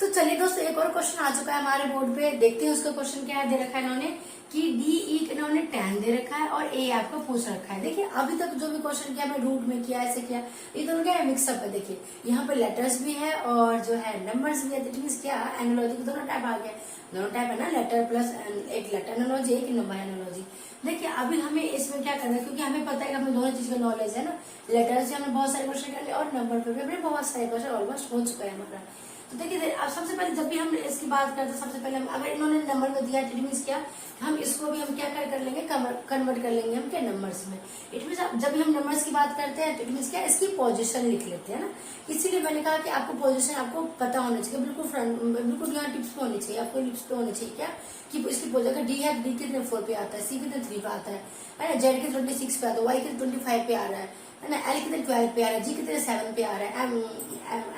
तो चलिए दोस्तों, एक और क्वेश्चन आ चुका है हमारे बोर्ड पे। देखते हैं उसका क्वेश्चन क्या है। दे रखा है इन्होंने कि डी ई इन्होंने tan दे रखा है और ए आपको पूछ रखा है। देखिए अभी तक जो भी क्वेश्चन किया मैं रूट में किया, ऐसे किया, ये दोनों क्या है, मिक्सअप है। देखिए यहाँ पे लेटर्स भी है और जो है नंबर्स भी है। दैट मीन्स क्या, एनालॉजी के दोनों टाइप आ गया। दोनों टाइप है ना, लेटर प्लस एक लेटर एनालॉजी, एक नंबर एनालॉजी। देखिए अभी हमें इसमें क्या करना है, क्योंकि हमें पता है कि हमें दोनों चीज का नॉलेज है ना। लेटर से हमने बहुत सारे क्वेश्चन कर लिए और नंबर पे भी हमने बहुत सारे क्वेश्चन ऑलमोस्ट हो चुका है हमारा। तो देखिए अब सबसे पहले जब भी हम इसकी बात करते हैं, सबसे पहले हम अगर इन्होंने नंबर में दिया, इट मीन्स क्या, हम इसको भी हम क्या कर लेंगे, कन्वर्ट कर लेंगे हम क्या, नंबर्स में। इट मीन्स जब भी हम नंबर्स की बात करते हैं तो इट मीन्स क्या, इसकी पोजीशन लिख लेते हैं ना। इसीलिए मैंने कहा कि आपको पोजीशन आपको पता होना चाहिए, बिल्कुल फ्रंट, बिल्कुल यहाँ टिप्स पे होनी चाहिए, आपको लिप्स पे होनी चाहिए क्या, कि इसकी पोजीशन। डी है, डी कितने 4 पे आता है, सी कितने 3 पे आता है ना, जेड के 26 पे आता है, वाई के 25 पे आ रहा है ना, एल कितने 12 पे आ रहा है, जी कितने 7 पे आ रहा है,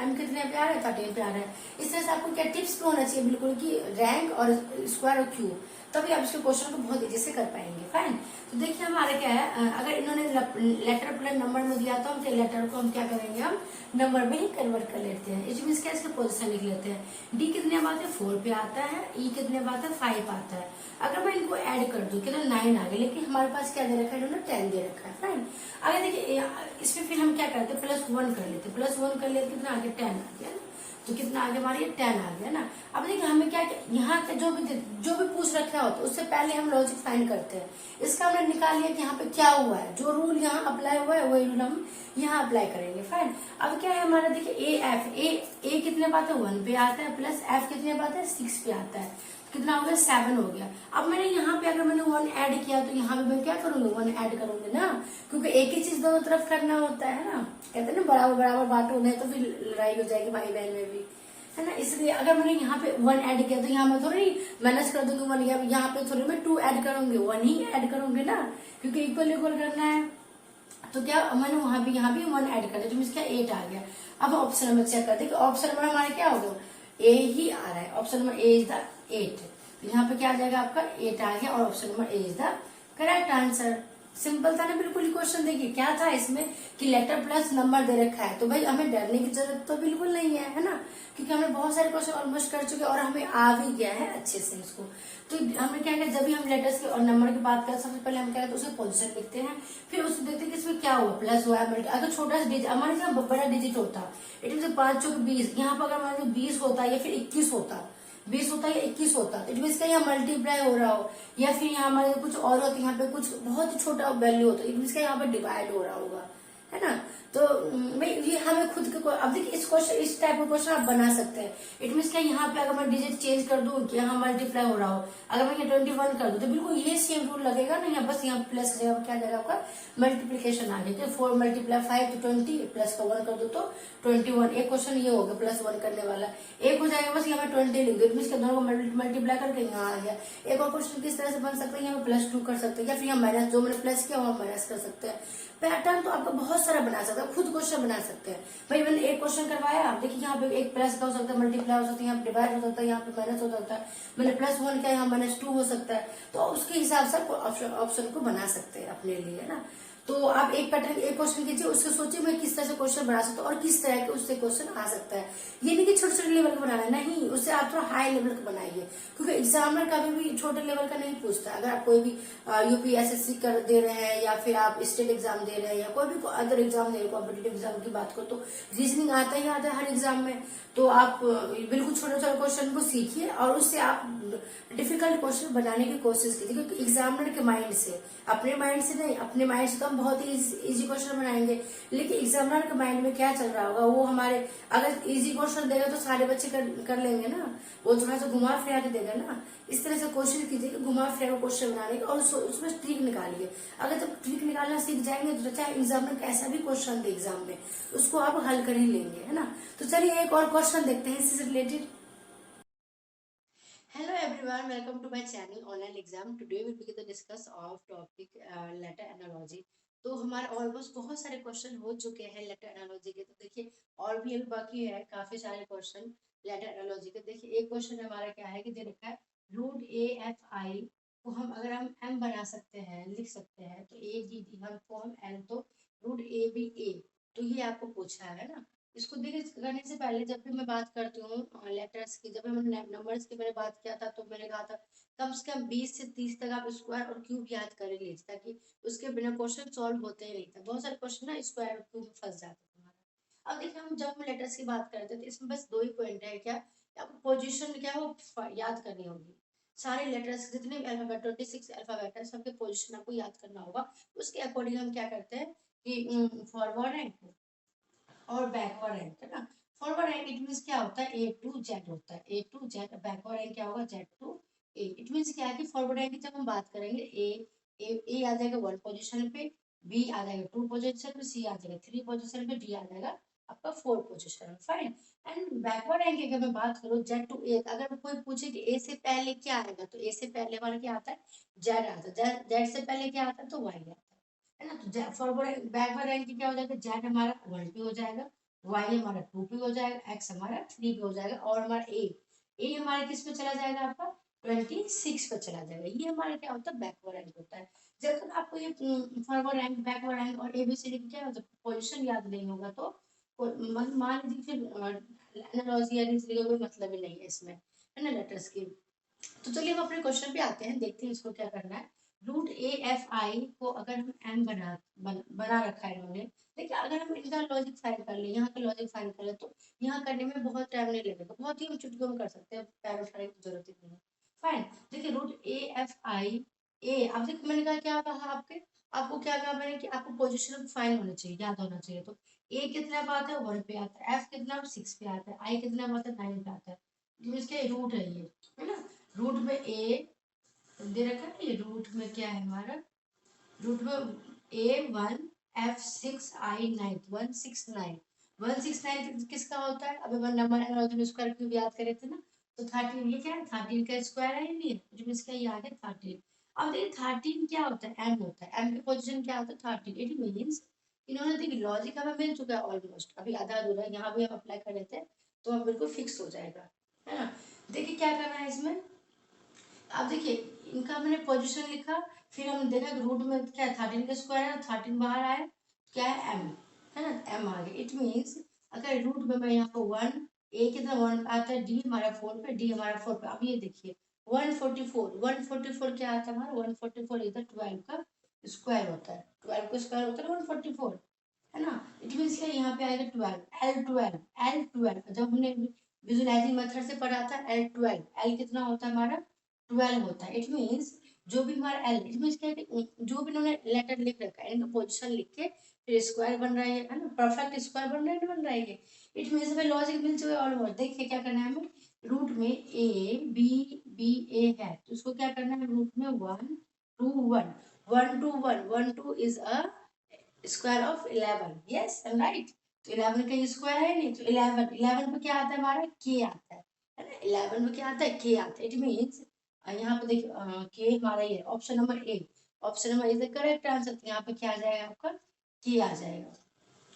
एम कितने पे आ रहा है, 13 पे आ रहा है। इस तरह से आपको क्या टिप्स पे होना चाहिए बिल्कुल, कि रैंक और स्क्वायर और क्यू, तभी आप इसके क्वेश्चन को बहुत इजी से कर पाएंगे। फाइन। तो देखिए हमारा क्या है, अगर इन्होंने लेटर प्लस नंबर में दिया तो हम लेटर को हम क्या करेंगे, हम नंबर में ही कन्वर्ट कर लेते हैं। इट मीन्स क्या, इसके पोजिशन लिख लेते हैं। डी कितने बात है, 4 पे आता है, ई कितने बात है, 5 आता है। अगर मैं इनको ऐड कर दूं कितना 9 आ गया, लेकिन हमारे पास क्या दे रखा है, इन्होंने 10 दे रखा है। फाइन। अगर देखिए इसमें फिर हम क्या करते हैं, +1 कर लेते, +1 कर लेते, कितना आ गया, 10 आ गया ना। तो कितना आ गया हमारे, 10 आ गया ना। अब देखिए हमें क्या, यहाँ के जो भी पूछ रखा होता है उससे पहले हम लॉजिक फाइंड करते हैं। इसका हमने निकाल लिया कि यहाँ पे क्या हुआ है, जो रूल यहाँ अप्लाई हुआ है वही रूल हम यहाँ अप्लाई करेंगे। फाइन। अब क्या है हमारा, देखिए ए कितने बात है, 1 पे आता है, प्लस एफ कितने बात है, 6 पे आता है। कितना हो गया, 7 हो गया। अब मैंने यहाँ पे अगर मैंने 1 ऐड किया तो यहाँ पे मैं क्या करूंगी, 1 ऐड करूंगी ना, क्योंकि एक ही चीज दोनों तरफ करना होता है ना। कहते हैं ना, बराबर बराबर बांटो, नहीं तो फिर लड़ाई हो जाएगी भाई बहन में भी, है ना। इसलिए अगर मैंने यहाँ पे 1 ऐड किया तो यहाँ मैं थोड़ी माइनस कर दूंगी 1, यहाँ पे थोड़ी मैं 2 ऐड करूंगी, 1 ही ऐड करूंगी ना, क्योंकि इक्वल इक्वल करना है। तो क्या मैंने वहां भी यहाँ भी 1 ऐड कर दिया, तो मीन्स क्या 8 आ गया। अब ऑप्शन नंबर चेक करते हैं कि ऑप्शन नंबर हमारा क्या होगा, ए ही आ रहा है। Option number A is the 8। तो यहाँ पे क्या आ जाएगा आपका, 8 आ गया और option number A is the correct answer. Simple था ना बिल्कुल ही क्वेश्चन। देखिए क्या था इसमें कि लेटर प्लस नंबर दे रखा है, तो भाई हमें डरने की जरूरत तो बिल्कुल नहीं है ना, क्योंकि हमने बहुत सारे क्वेश्चन ऑलमोस्ट कर चुके हैं और हमें आ भी गया है अच्छे से इसको। तो हमने क्या किया, जब भी हम लेटर्स के और नंबर की बात करें, सबसे पहले हम क्या करते हैं, उसके पोजीशन लिखते हैं, फिर उसको देखते हैं कि इसमें क्या हुआ, प्लस हुआ है, अगर छोटा सा डिजिट हमारे यहाँ बड़ा डिजिट होता, इट मीन 5 चौक 20, यहाँ पर अगर हमारे 20 होता या फिर 21 होता, 20 होता या 21 होता, इट मीन यहाँ मल्टीप्लाई हो रहा हो, या फिर यहाँ हमारे कुछ और होता, यहाँ पे कुछ बहुत ही छोटा वैल्यू होता, इट मीन यहाँ पे डिवाइड हो रहा होगा, है ना। तो भाई ये हमें खुद के, अब देखिए इस टाइप का क्वेश्चन आप बना सकते हैं। इट मीन क्या, यहाँ पे अगर मैं डिजिट चेंज कर दूं कि यहाँ मल्टीप्लाई हो रहा हो, अगर मैं ये 21 कर दूं तो बिल्कुल ये सेम रूल लगेगा ना, यहाँ बस यहाँ प्लस का जगह क्या जाएगा आपका मल्टीप्लीकेशन आ गया। 4 × 5 तो 20, प्लस का 1 कर दो तो 21। एक क्वेश्चन ये हो गया +1 करने वाला, एक हो जाएगा बस यहाँ पे 20 लिख दो, इट मीन दोनों को मल्टीप्लाई करके यहाँ आ गया। एक और क्वेश्चन किस तरह से बन सकता है, यहाँ पे +2 कर सकते हैं, या फिर यहाँ माइनस, जो मैंने प्लस किया वहां माइनस कर सकते हैं। पैटर्न तो आपको बहुत सारा बना सकते हैं, खुद क्वेश्चन बना सकते हैं। भाई मैंने एक क्वेश्चन करवाया, देखिए यहाँ पे एक प्लस का हो सकता है, मल्टीप्लाई हो सकता है, यहाँ पे डिवाइड हो सकता है, यहाँ पे माइनस हो सकता है, मैंने +1 किया, यहाँ -2 हो सकता है। तो उसके हिसाब से ऑप्शन को बना सकते हैं अपने लिए, है ना। तो आप एक पैटर्न, एक क्वेश्चन कीजिए, उससे सोचिए मैं किस तरह से क्वेश्चन बना सकता हूँ और किस तरह के उससे क्वेश्चन आ सकता है। ये नहीं कि छोटे छोटे लेवल का बनाना है, नहीं, उससे आप थोड़ा हाई लेवल का बनाइए, क्योंकि एग्जामिनर कभी भी छोटे लेवल का नहीं पूछता। अगर आप कोई भी यूपीएसएससी कर दे रहे हैं, या फिर आप स्टेट एग्जाम दे रहे हैं, या कोई भी अदर एग्जाम दे रहे हैं, कॉम्पिटेटिव एग्जाम की बात करो तो रीजनिंग आता ही आता है हर एग्जाम में। तो आप बिल्कुल छोटे छोटे क्वेश्चन को सीखिए और उससे आप डिफिकल्ट क्वेश्चन बनाने की कोशिश कीजिए, क्योंकि एग्जामिनर के माइंड से, अपने माइंड से नहीं, अपने माइंड से तो हम बहुत ही इजी क्वेश्चन बनाएंगे, लेकिन एग्जामिनर के माइंड में क्या चल रहा होगा, वो हमारे, अगर इजी क्वेश्चन देगा तो सारे बच्चे कर लेंगे ना, वो थोड़ा सा घुमा फिरा के देगा ना। इस तरह से कोशिश कीजिए कि घुमा फिरा क्वेश्चन बनाने की, और उसमें ट्रिक निकालिए। अगर जब ट्रिक निकालना सीख जाएंगे तो चाहे एग्जामिनर कैसा भी क्वेश्चन दे एग्जाम में, उसको आप हल कर ही लेंगे, है ना। तो चलिए एक और क्वेश्चन देखते हैं इससे related. Hello everyone, welcome to my channel Online Exam. Today we begin to discuss of topic letter analogy. तो हमारे ऑलमोस्ट बहुत सारे क्वेश्चन हो चुके हैं लेटर एनालॉजी के। तो देखिए और भी अभी बाकी है काफी सारे क्वेश्चन लेटर एनालॉजी के। देखिए एक क्वेश्चन हमारा क्या है कि दे रखा है √AFI को हम अगर हम m बना सकते हैं, लिख सकते हैं, तो ADD हम को हम l तो √ABA, तो ये आपको पूछा है ना। इसको देखिए करने से पहले जब भी मैं बात करती हूँ लेटर्स की, जब हम नंबर्स की मैंने बात किया था तो मैंने कहा था कम से कम 20 से 30 तक आप स्क्वायर और क्यूब याद कर लीजिए, ताकि उसके बिना क्वेश्चन सॉल्व होते ही नहीं था। बहुत सारे क्वेश्चन ना स्क्वायर और क्यूब में फंस जाते थे हमारा। अब देखिए हम जब हम लेटर्स की बात करते थे, इसमें बस 2 ही पॉइंट है क्या, आपको पोजीशन क्या है वो याद करनी होगी। सारे लेटर्स जितने भी अल्फाबेट 26 अल्फाबेट है सबके पोजीशन आपको याद करना होगा। उसके अकॉर्डिंग हम क्या करते हैं कि फॉरवर्ड रैंक और बैकवर्ड रैंक है ना। फॉरवर्ड रैंक इट मींस क्या होता है, ए टू जेड होता है, A to Z. Backward rank क्या होगा, Z to A. It means क्या है कि फॉरवर्ड रैंक की जब हम बात करेंगे ए आ जाएगा 1 पोजीशन पे, बी आ जाएगा 2 पोजीशन पे, सी आ जाएगा 3 पोजीशन पे, डी आ जाएगा आपका 4 पोजीशन में। फाइन। एंड बैकवर्ड रैंक की अगर मैं बात करूँ जेड टू ए, अगर कोई पूछे कि ए से पहले क्या आएगा तो ए से पहले हमारा क्या आता है, जेड आता है। जेड से पहले क्या आता है तो वाई आता है ना। तो फॉरवर्ड बैकवर्ड रैंक क्या हो जाएगा, जेड हमारा 1 पे हो जाएगा, वाई हमारा 2 पे हो जाएगा, एक्स हमारा 3 पे हो जाएगा, और हमारा ए हमारे किस पे चला जाएगा आपका 26 पे चला जाएगा। ये हमारा क्या होता है, बैकवर्ड रैंक होता है। जब तक आपको ये फॉरवर्ड रैंक बैकवर्ड रैंक और एबीसीडी क्या होता है पोजीशन याद नहीं होगा तो मान लीजिए फिर एनालॉजी या रीजनिंग का कोई मतलब ही नहीं है इसमें, है ना, लेटर्स की। तो चलिए हम अपने क्वेश्चन पे आते हैं, देखते हैं इसको क्या करना है। रूट ए एफ आई को अगर हम एम बना रखा है इन्होंने। देखिए अगर हम इनका लॉजिक फाइंड कर ले, यहाँ का लॉजिक फाइंड कर ले तो यहाँ करने में बहुत टाइम नहीं लगेगा, बहुत ही हम चुटकियों में कर सकते हैं, पैरों की जरूरत ही नहीं है। फाइन। देखिए रूट ए एफ आई ए, अब देखिए मैंने कहा क्या कहा आपको क्या कहा मैंने कि आपको पोजिशन फाइन होना चाहिए, याद होना चाहिए। तो ए कितना पे आता है 1 पे आता है, एफ कितना 6 पे आता है, आई कितना पे आता है 9 पे आता है। इसके रूट है ये, है ना। रूट में ए दे रखा है, ये रूट में क्या है हमारा, रूट में A1 F6I9 169 169 किसका होता है, अब अपन नंबर एनालॉजी स्क्वायर क्यूब याद करे थे ना, तो 13 ये क्या है 13 का स्क्वायर है, नहीं है जो इसका ये आ गया 13। अब देखिए 13 क्या होता है, एम होता है, एम की पोजीशन क्या होता है 13। इट मींस इन्होंने देखिए लॉजिक हमें मिल चुका है ऑलमोस्ट, अभी आधा अधूरा यहाँ भी हम अप्लाई कर लेते हैं तो हम बिल्कुल फिक्स हो जाएगा, है ना। देखिए क्या करना है इसमें, अब देखिए इनका मैंने पोजीशन लिखा, फिर हम देखा कि रूट में क्या है 13 का स्क्वायर है, 13 बाहर आया, क्या है एम, है ना, एम आ गया। इट मींस अगर रूट में मैं यहाँ पर 1 ए कितना 1 आता है, डी हमारा 4 पे, डी हमारा 4 पे। अब ये देखिए 144 क्या आता है हमारा 144 इधर 12 का स्क्वायर होता है, 12 का स्क्वायर होता है 144, है ना। इट मींस क्या यहाँ पे आएगा 12 L12 जब हमने विजुअलाइजिंग मेथड से पढ़ा था L12 L कितना होता है हमारा 12 होता है। इट मींस जो भी हमारा एल, इट मींस क्या है कि जो भी उन्होंने लेटर लिख रखा है इनका पोजीशन लिख के फिर स्क्वायर बन रहा है ना, परफेक्ट स्क्वायर बन रहा है, बन रहा है। इट मींस हमें लॉजिक मिल चुका है ऑलमोस्ट। देखिए क्या करना है हमें, रूट में ए बी बी ए है तो उसको क्या करना है, रूट में 1 2 1 1 2 1 1 2 is a square of 11, yes I am right. तो 11 का स्क्वायर है नहीं, तो 11 11 पे क्या आता है हमारा के आता है ना, 11 में क्या आता है के आता है। इट मींस यहाँ पे देखिए के हमारा ये option number A, option number is the correct answer. तो यहाँ पे क्या आ जाएगा आपका के आ जाएगा।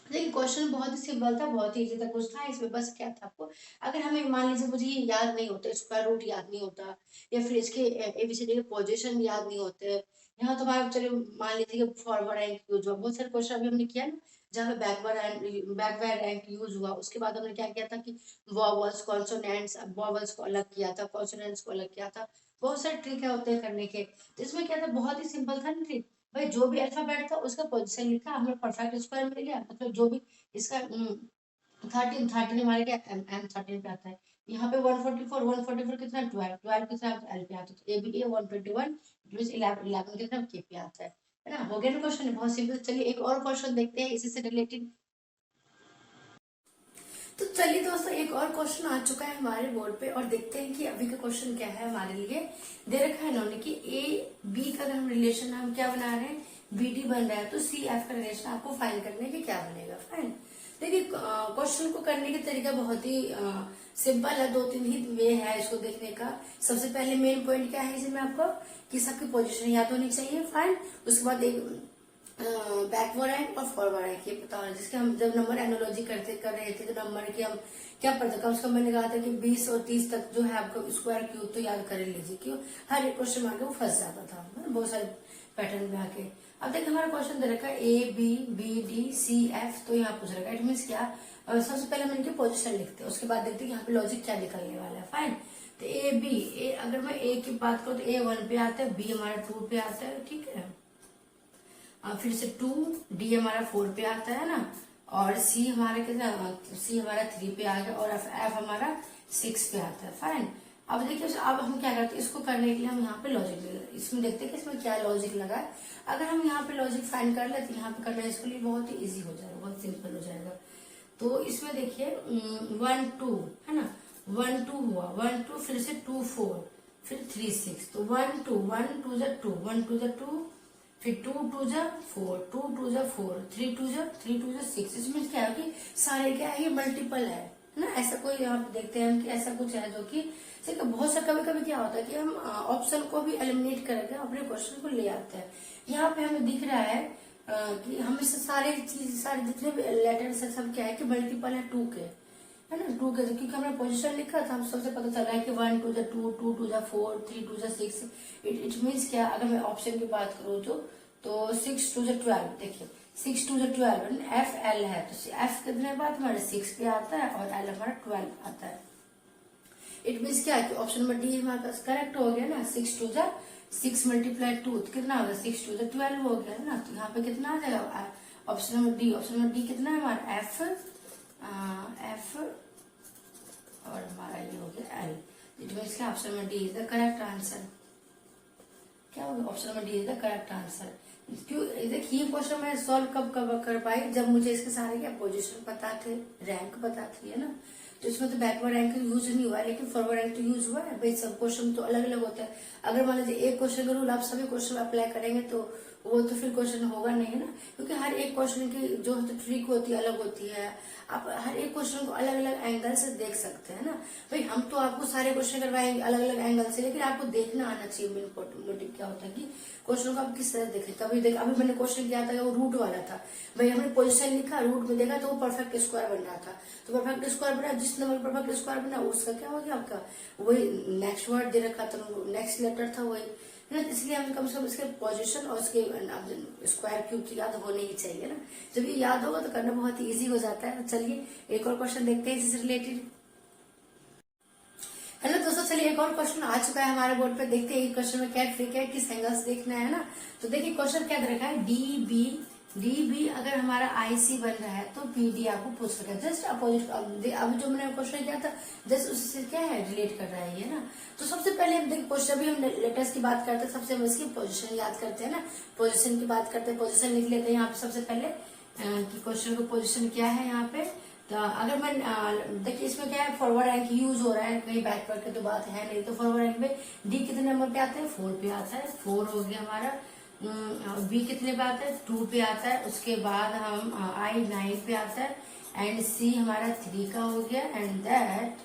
देखिए क्वेश्चन बहुत ही सिंपल था, बहुत ही इजी था, कुछ था इसमें बस क्या था आपको, अगर हमें मान लीजिए मुझे ये याद नहीं होता, स्क्वायर रूट याद नहीं होता या फिर इसके एबीसीडी के पोजीशन याद नहीं होते, यहाँ तो हमारा चलिए मान लीजिए कि फॉरवर्ड रैंक यूज हुआ, बहुत सारे क्वेश्चन अभी हमने किया ना जहाँ पे बैकवर्ड रैंक यूज हुआ, उसके बाद हमने क्या किया था कि वॉवल्स कॉन्सोनेंट्स, वॉवल्स को अलग किया था, कॉन्सोनेंट्स को अलग किया था। बहुत सारे ट्रिक होते हैं करने के, तो इसमें क्या था बहुत ही सिंपल था ना ट्रिक, भाई जो भी अल्फाबेट था उसका पोजीशन लिखा, हमें परफेक्ट स्क्वायर मिल गया। मतलब जो भी इसका 13 हमारे क्या एम एम 13 पे आता है, यहाँ पे 144 कितना 12 कितना एल पे आता है, तो ए बी ए 121 मींस 11 कितना के पे आता है ना। हो गया ना क्वेश्चन, बहुत सिंपल। चलिए एक और क्वेश्चन देखते हैं इसी से रिलेटेड। तो चलिए दोस्तों एक और क्वेश्चन आ चुका है हमारे बोर्ड पे और देखते हैं कि अभी का क्वेश्चन क्या है हमारे लिए। दे रखा है इन्होंने कि ए बी का अगर हम रिलेशन हम क्या बना रहे हैं बी डी बन रहा है तो सी एफ का रिलेशन आपको फाइंड करने के क्या बनेगा। फाइन। देखिए क्वेश्चन को करने का तरीका बहुत ही सिंपल है, 2-3 ही वे है इसको देखने का। सबसे पहले मेन पॉइंट क्या है इसमें आपको कि सबकी पोजीशन याद होनी चाहिए। फाइन। उसके बाद एक बैकवर्ड रैंक और फॉरवर्ड रैंक ये पता होना, जिसके हम जब नंबर एनोलॉजी कर रहे थे तो नंबर की हम क्या पढ़ते, कम से कम मैंने कहा था कि 20 और 30 तक जो है आपको स्क्वायर क्यूब तो याद कर लीजिए, क्यों हर एक क्वेश्चन में आके वो फंस जाता था बहुत सारे पैटर्न में आके। अब देखिए हमारा क्वेश्चन दे रखा है A B B D C F, तो यहाँ पूछ रखा है इट मीन क्या सबसे पहले हम इनकी पोजीशन लिखते हैं, उसके बाद देखते हैं कि यहाँ पे लॉजिक क्या निकलने वाला है। फाइन, तो ए बी, अगर मैं ए की बात करूँ तो ए 1 पे आता है, बी हमारा 2 पे आता है, ठीक है। फिर से 2, डी हमारा 4 पे आता है ना, और सी हमारा कितना, सी हमारा 3 पे आ गया, और एफ हमारा 6 पे आता है। फाइन, अब देखिए अब हम क्या करते हैं, इसको करने के लिए हम यहाँ पे लॉजिक इसमें देखते हैं कि इसमें क्या लॉजिक लगा है। अगर हम यहाँ पे लॉजिक फाइंड कर लेते, यहाँ पे करना इसके लिए बहुत ही इजी हो जाएगा, बहुत सिंपल हो जाएगा। तो इसमें देखिए 1 2 है ना, 1 2 हुआ, 1 2, फिर से 2 4, फिर 3 6, तो 1 2, 1 2 जा 2, 1 2 जा 2, फिर 2 2 जा 4, 2 2 जा 4, 3 2 जा 6। इसमें क्या है कि सारे क्या है, ये मल्टीपल है ना। ऐसा कोई यहाँ पे देखते हैं हम कि ऐसा कुछ है जो कि बहुत सा कभी कभी क्या होता है कि हम ऑप्शन को भी एलिमिनेट करके अपने क्वेश्चन को ले आते हैं। यहाँ पे हमें दिख रहा है कि हम इससे सारे जितने भी लेटर्स है सब क्या है कि मल्टीपल है 2 के, है ना, 2 के, क्योंकि हमने पोजीशन लिखा था, हम सबसे पता चल रहा है कि 1 2 जा 2, 2 2 जा 4, 3 2 जा 6। इट मीन्स क्या, अगर मैं ऑप्शन की बात करूँ तो 6 2 जा 12, देखिए 6 2 जा 12, एफ एल है, तो एफ कितने बाद हमारे 6 पे आता है और एल हमारा 12 आता है। इट मीन्स क्या है कि ऑप्शन नंबर डी हमारे पास करेक्ट हो गया ना। 6 2 जा 6 मल्टीप्लाई 2 कितना होगा, 6 2 जा 12 हो गया ना। तो यहाँ पे कितना आ जाएगा, option number D. Option number D कितना है हमारा, एफ और हमारा ये हो गया एल। इट मीन्स क्या, option number D is the correct answer. क्या होगा, option number D is the correct answer. क्यों, देखिए ये क्वेश्चन मैं सॉल्व कब कर पाई, जब मुझे इसके सारे क्या पोजीशन पता थे, रैंक पता थी, है ना। तो इसमें तो बैकवर्ड रैंक यूज नहीं हुआ है, लेकिन फॉरवर्ड रैंक तो यूज हुआ है। भाई सब क्वेश्चन तो अलग अलग होता है। अगर मान लीजिए एक क्वेश्चन का रूल आप सभी क्वेश्चन अप्लाई करेंगे तो वो तो फिर क्वेश्चन होगा नहीं, है ना, क्योंकि हर एक क्वेश्चन की जो ट्रिक होती है अलग होती है। आप हर एक क्वेश्चन को अलग अलग एंगल से देख सकते हैं ना। भाई हम तो आपको सारे क्वेश्चन करवाएंगे अलग अलग एंगल से, लेकिन आपको देखना आना चाहिए। मेन मोटिव क्या होता है कि क्वेश्चन को आप किस तरह देखें। अभी मैंने क्वेश्चन किया था वो रूट वाला था। भाई हमने पोजीशन लिखा, रूट में देखा तो वो परफेक्ट स्क्वायर बन रहा था। तो परफेक्ट स्क्वायर बना, जिस नंबर परफेक्ट स्क्वायर बना उसका क्या हो गया आपका, वही नेक्स्ट वर्ड दे रखा था, नेक्स्ट लेटर था वही, है ना। इसलिए हमें कम से कम इसके पोजीशन और उसके स्क्वायर क्यूब तो याद होने ही चाहिए ना। जब ये याद होगा तो करना बहुत ही इजी हो जाता है। तो चलिए एक और क्वेश्चन देखते हैं इससे रिलेटेड। हेलो दोस्तों, चलिए एक और क्वेश्चन आ चुका है हमारे बोर्ड पे। देखते हैं क्वेश्चन में क्या ट्रिक है, किस एंगल से देखना है ना। तो देखिए क्वेश्चन क्या दे रखा है, डी बी अगर हमारा आईसी बन रहा है तो पीडी आपको पूछ रखा है। जस्ट अपोजिट, अब जो मैंने क्वेश्चन किया था जस्ट उससे क्या है रिलेट कर रहा है ये ना। तो सबसे पहले हम देखिए क्वेश्चन, अभी हम लेटर्स की बात करते हैं, सबसे हम इसकी पोजीशन याद करते हैं ना। पोजीशन की बात करते हैं, पोजीशन लिख लेते हैं यहाँ पे सबसे पहले कि क्वेश्चन का पोजीशन क्या है यहाँ पे। तो अगर मैं देखिए इसमें क्या है, फॉरवर्ड रैंक यूज हो रहा है, कहीं बैकवर्ड की तो बात है नहीं। तो फॉरवर्ड रैंक में डी कितने नंबर पे आता है, 4 पे आता है, 4 हो गया हमारा। बी कितने पे आता है, 2 पे आता है। उसके बाद हम आई 9 पे आता है, एंड सी हमारा 3 का हो गया, एंड दैट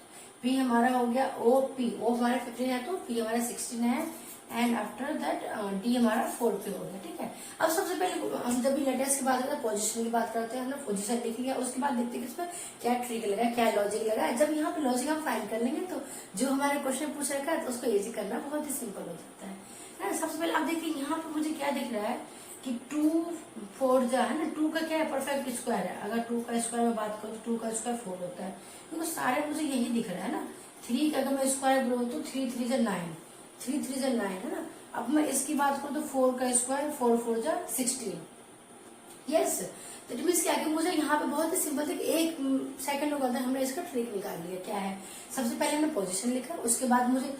पी हमारा हो गया ओ पी, ओ हमारा 15 है तो पी हमारा 16 है, एंड आफ्टर दैट डी हमारा 4 पे हो गया, ठीक है। अब सबसे पहले हम जब भी लेटर्स की बात करते हैं पोजीशन की बात करते हैं, हमने पोजीशन लिख लिया। उसके बाद देखते हैं कि इसमें क्या ट्रिक लगा, क्या लॉजिक लगा। जब यहाँ पे लॉजिक हम फाइंड कर लेंगे तो जो हमारे क्वेश्चन पूछ रखा है तो उसको इजी करना बहुत ही सिंपल हो जाता है। सबसे पहले आप देखिए यहाँ पे मुझे क्या दिख रहा है कि 2 4 जो है ना, 2 का क्या है, परफेक्ट स्क्वायर है। अगर 2 का स्क्वायर में बात करूँ तो 2 का स्क्वायर 4 होता है, क्योंकि सारे मुझे यही दिख रहा है ना। 3 का अगर मैं स्क्वायर बोलूँ तो 3 3 जा 9, 3 3 जा 9 है ना। अब मैं इसकी बात करूँ तो 4 का स्क्वायर 4 4 जा 16। यस, तो इट मीन्स क्या कि मुझे यहाँ पे बहुत ही सिंपल था कि 1 सेकंड के अंदर हमने इसका ट्रिक निकाल लिया। क्या है, सबसे पहले हमने पोजीशन लिखा, उसके बाद मुझे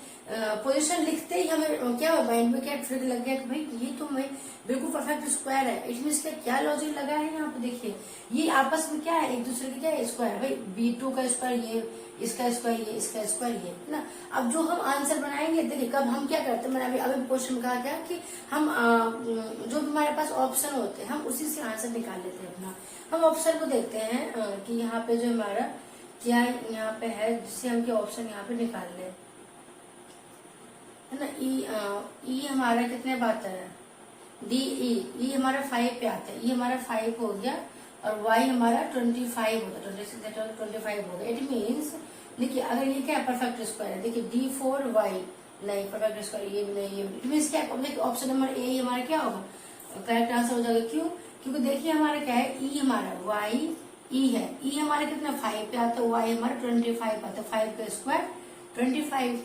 पोजीशन लिखते ही हमें क्या माइंड में क्या ट्रिक लग गया कि भाई ये तो मैं बिल्कुल परफेक्ट स्क्वायर है। इट मीन्स क्या लॉजिक लगा है यहाँ पे, देखिए ये आपस में क्या है, एक दूसरे के क्या है, स्क्वायर। भाई B2 का स्क्वायर ये, इसका स्क्वायर ये, इसका स्क्वायर ये, है ना। अब जो हम आंसर बनाएंगे, देखिए कब हम क्या करते हैं, मैंने अभी क्वेश्चन कहा क्या कि हम जो भी हमारे पास ऑप्शन होते हैं हम उसी से आंसर निकाल लेते हैं अपना। हम ऑप्शन को देखते हैं कि यहाँ पे जो हमारा क्या यहाँ पे है, जिससे हम क्या ऑप्शन यहाँ पे निकाल ले, है ना। ई हमारा कितने पे आता है, डी ई हमारा 5 पे आता है। ई हमारा 5 हो गया, और वाई हमारा 25 होगा, 25 होगा। इट मीन्स देखिए अगर ये क्या है, परफेक्ट स्क्वायर है, देखिए D4 वाई नहीं, परफेक्ट स्क्वायर ये नहीं, ये इट मीन्स क्या है, ऑप्शन नंबर ए हमारा क्या होगा, करेक्ट आंसर हो जाएगा। क्यों, क्योंकि देखिए हमारा क्या है, ई हमारा वाई ई है, ई हमारे कितना 5 पे आता है, वाई हमारा 25 आता है, 5 का स्क्वायर 25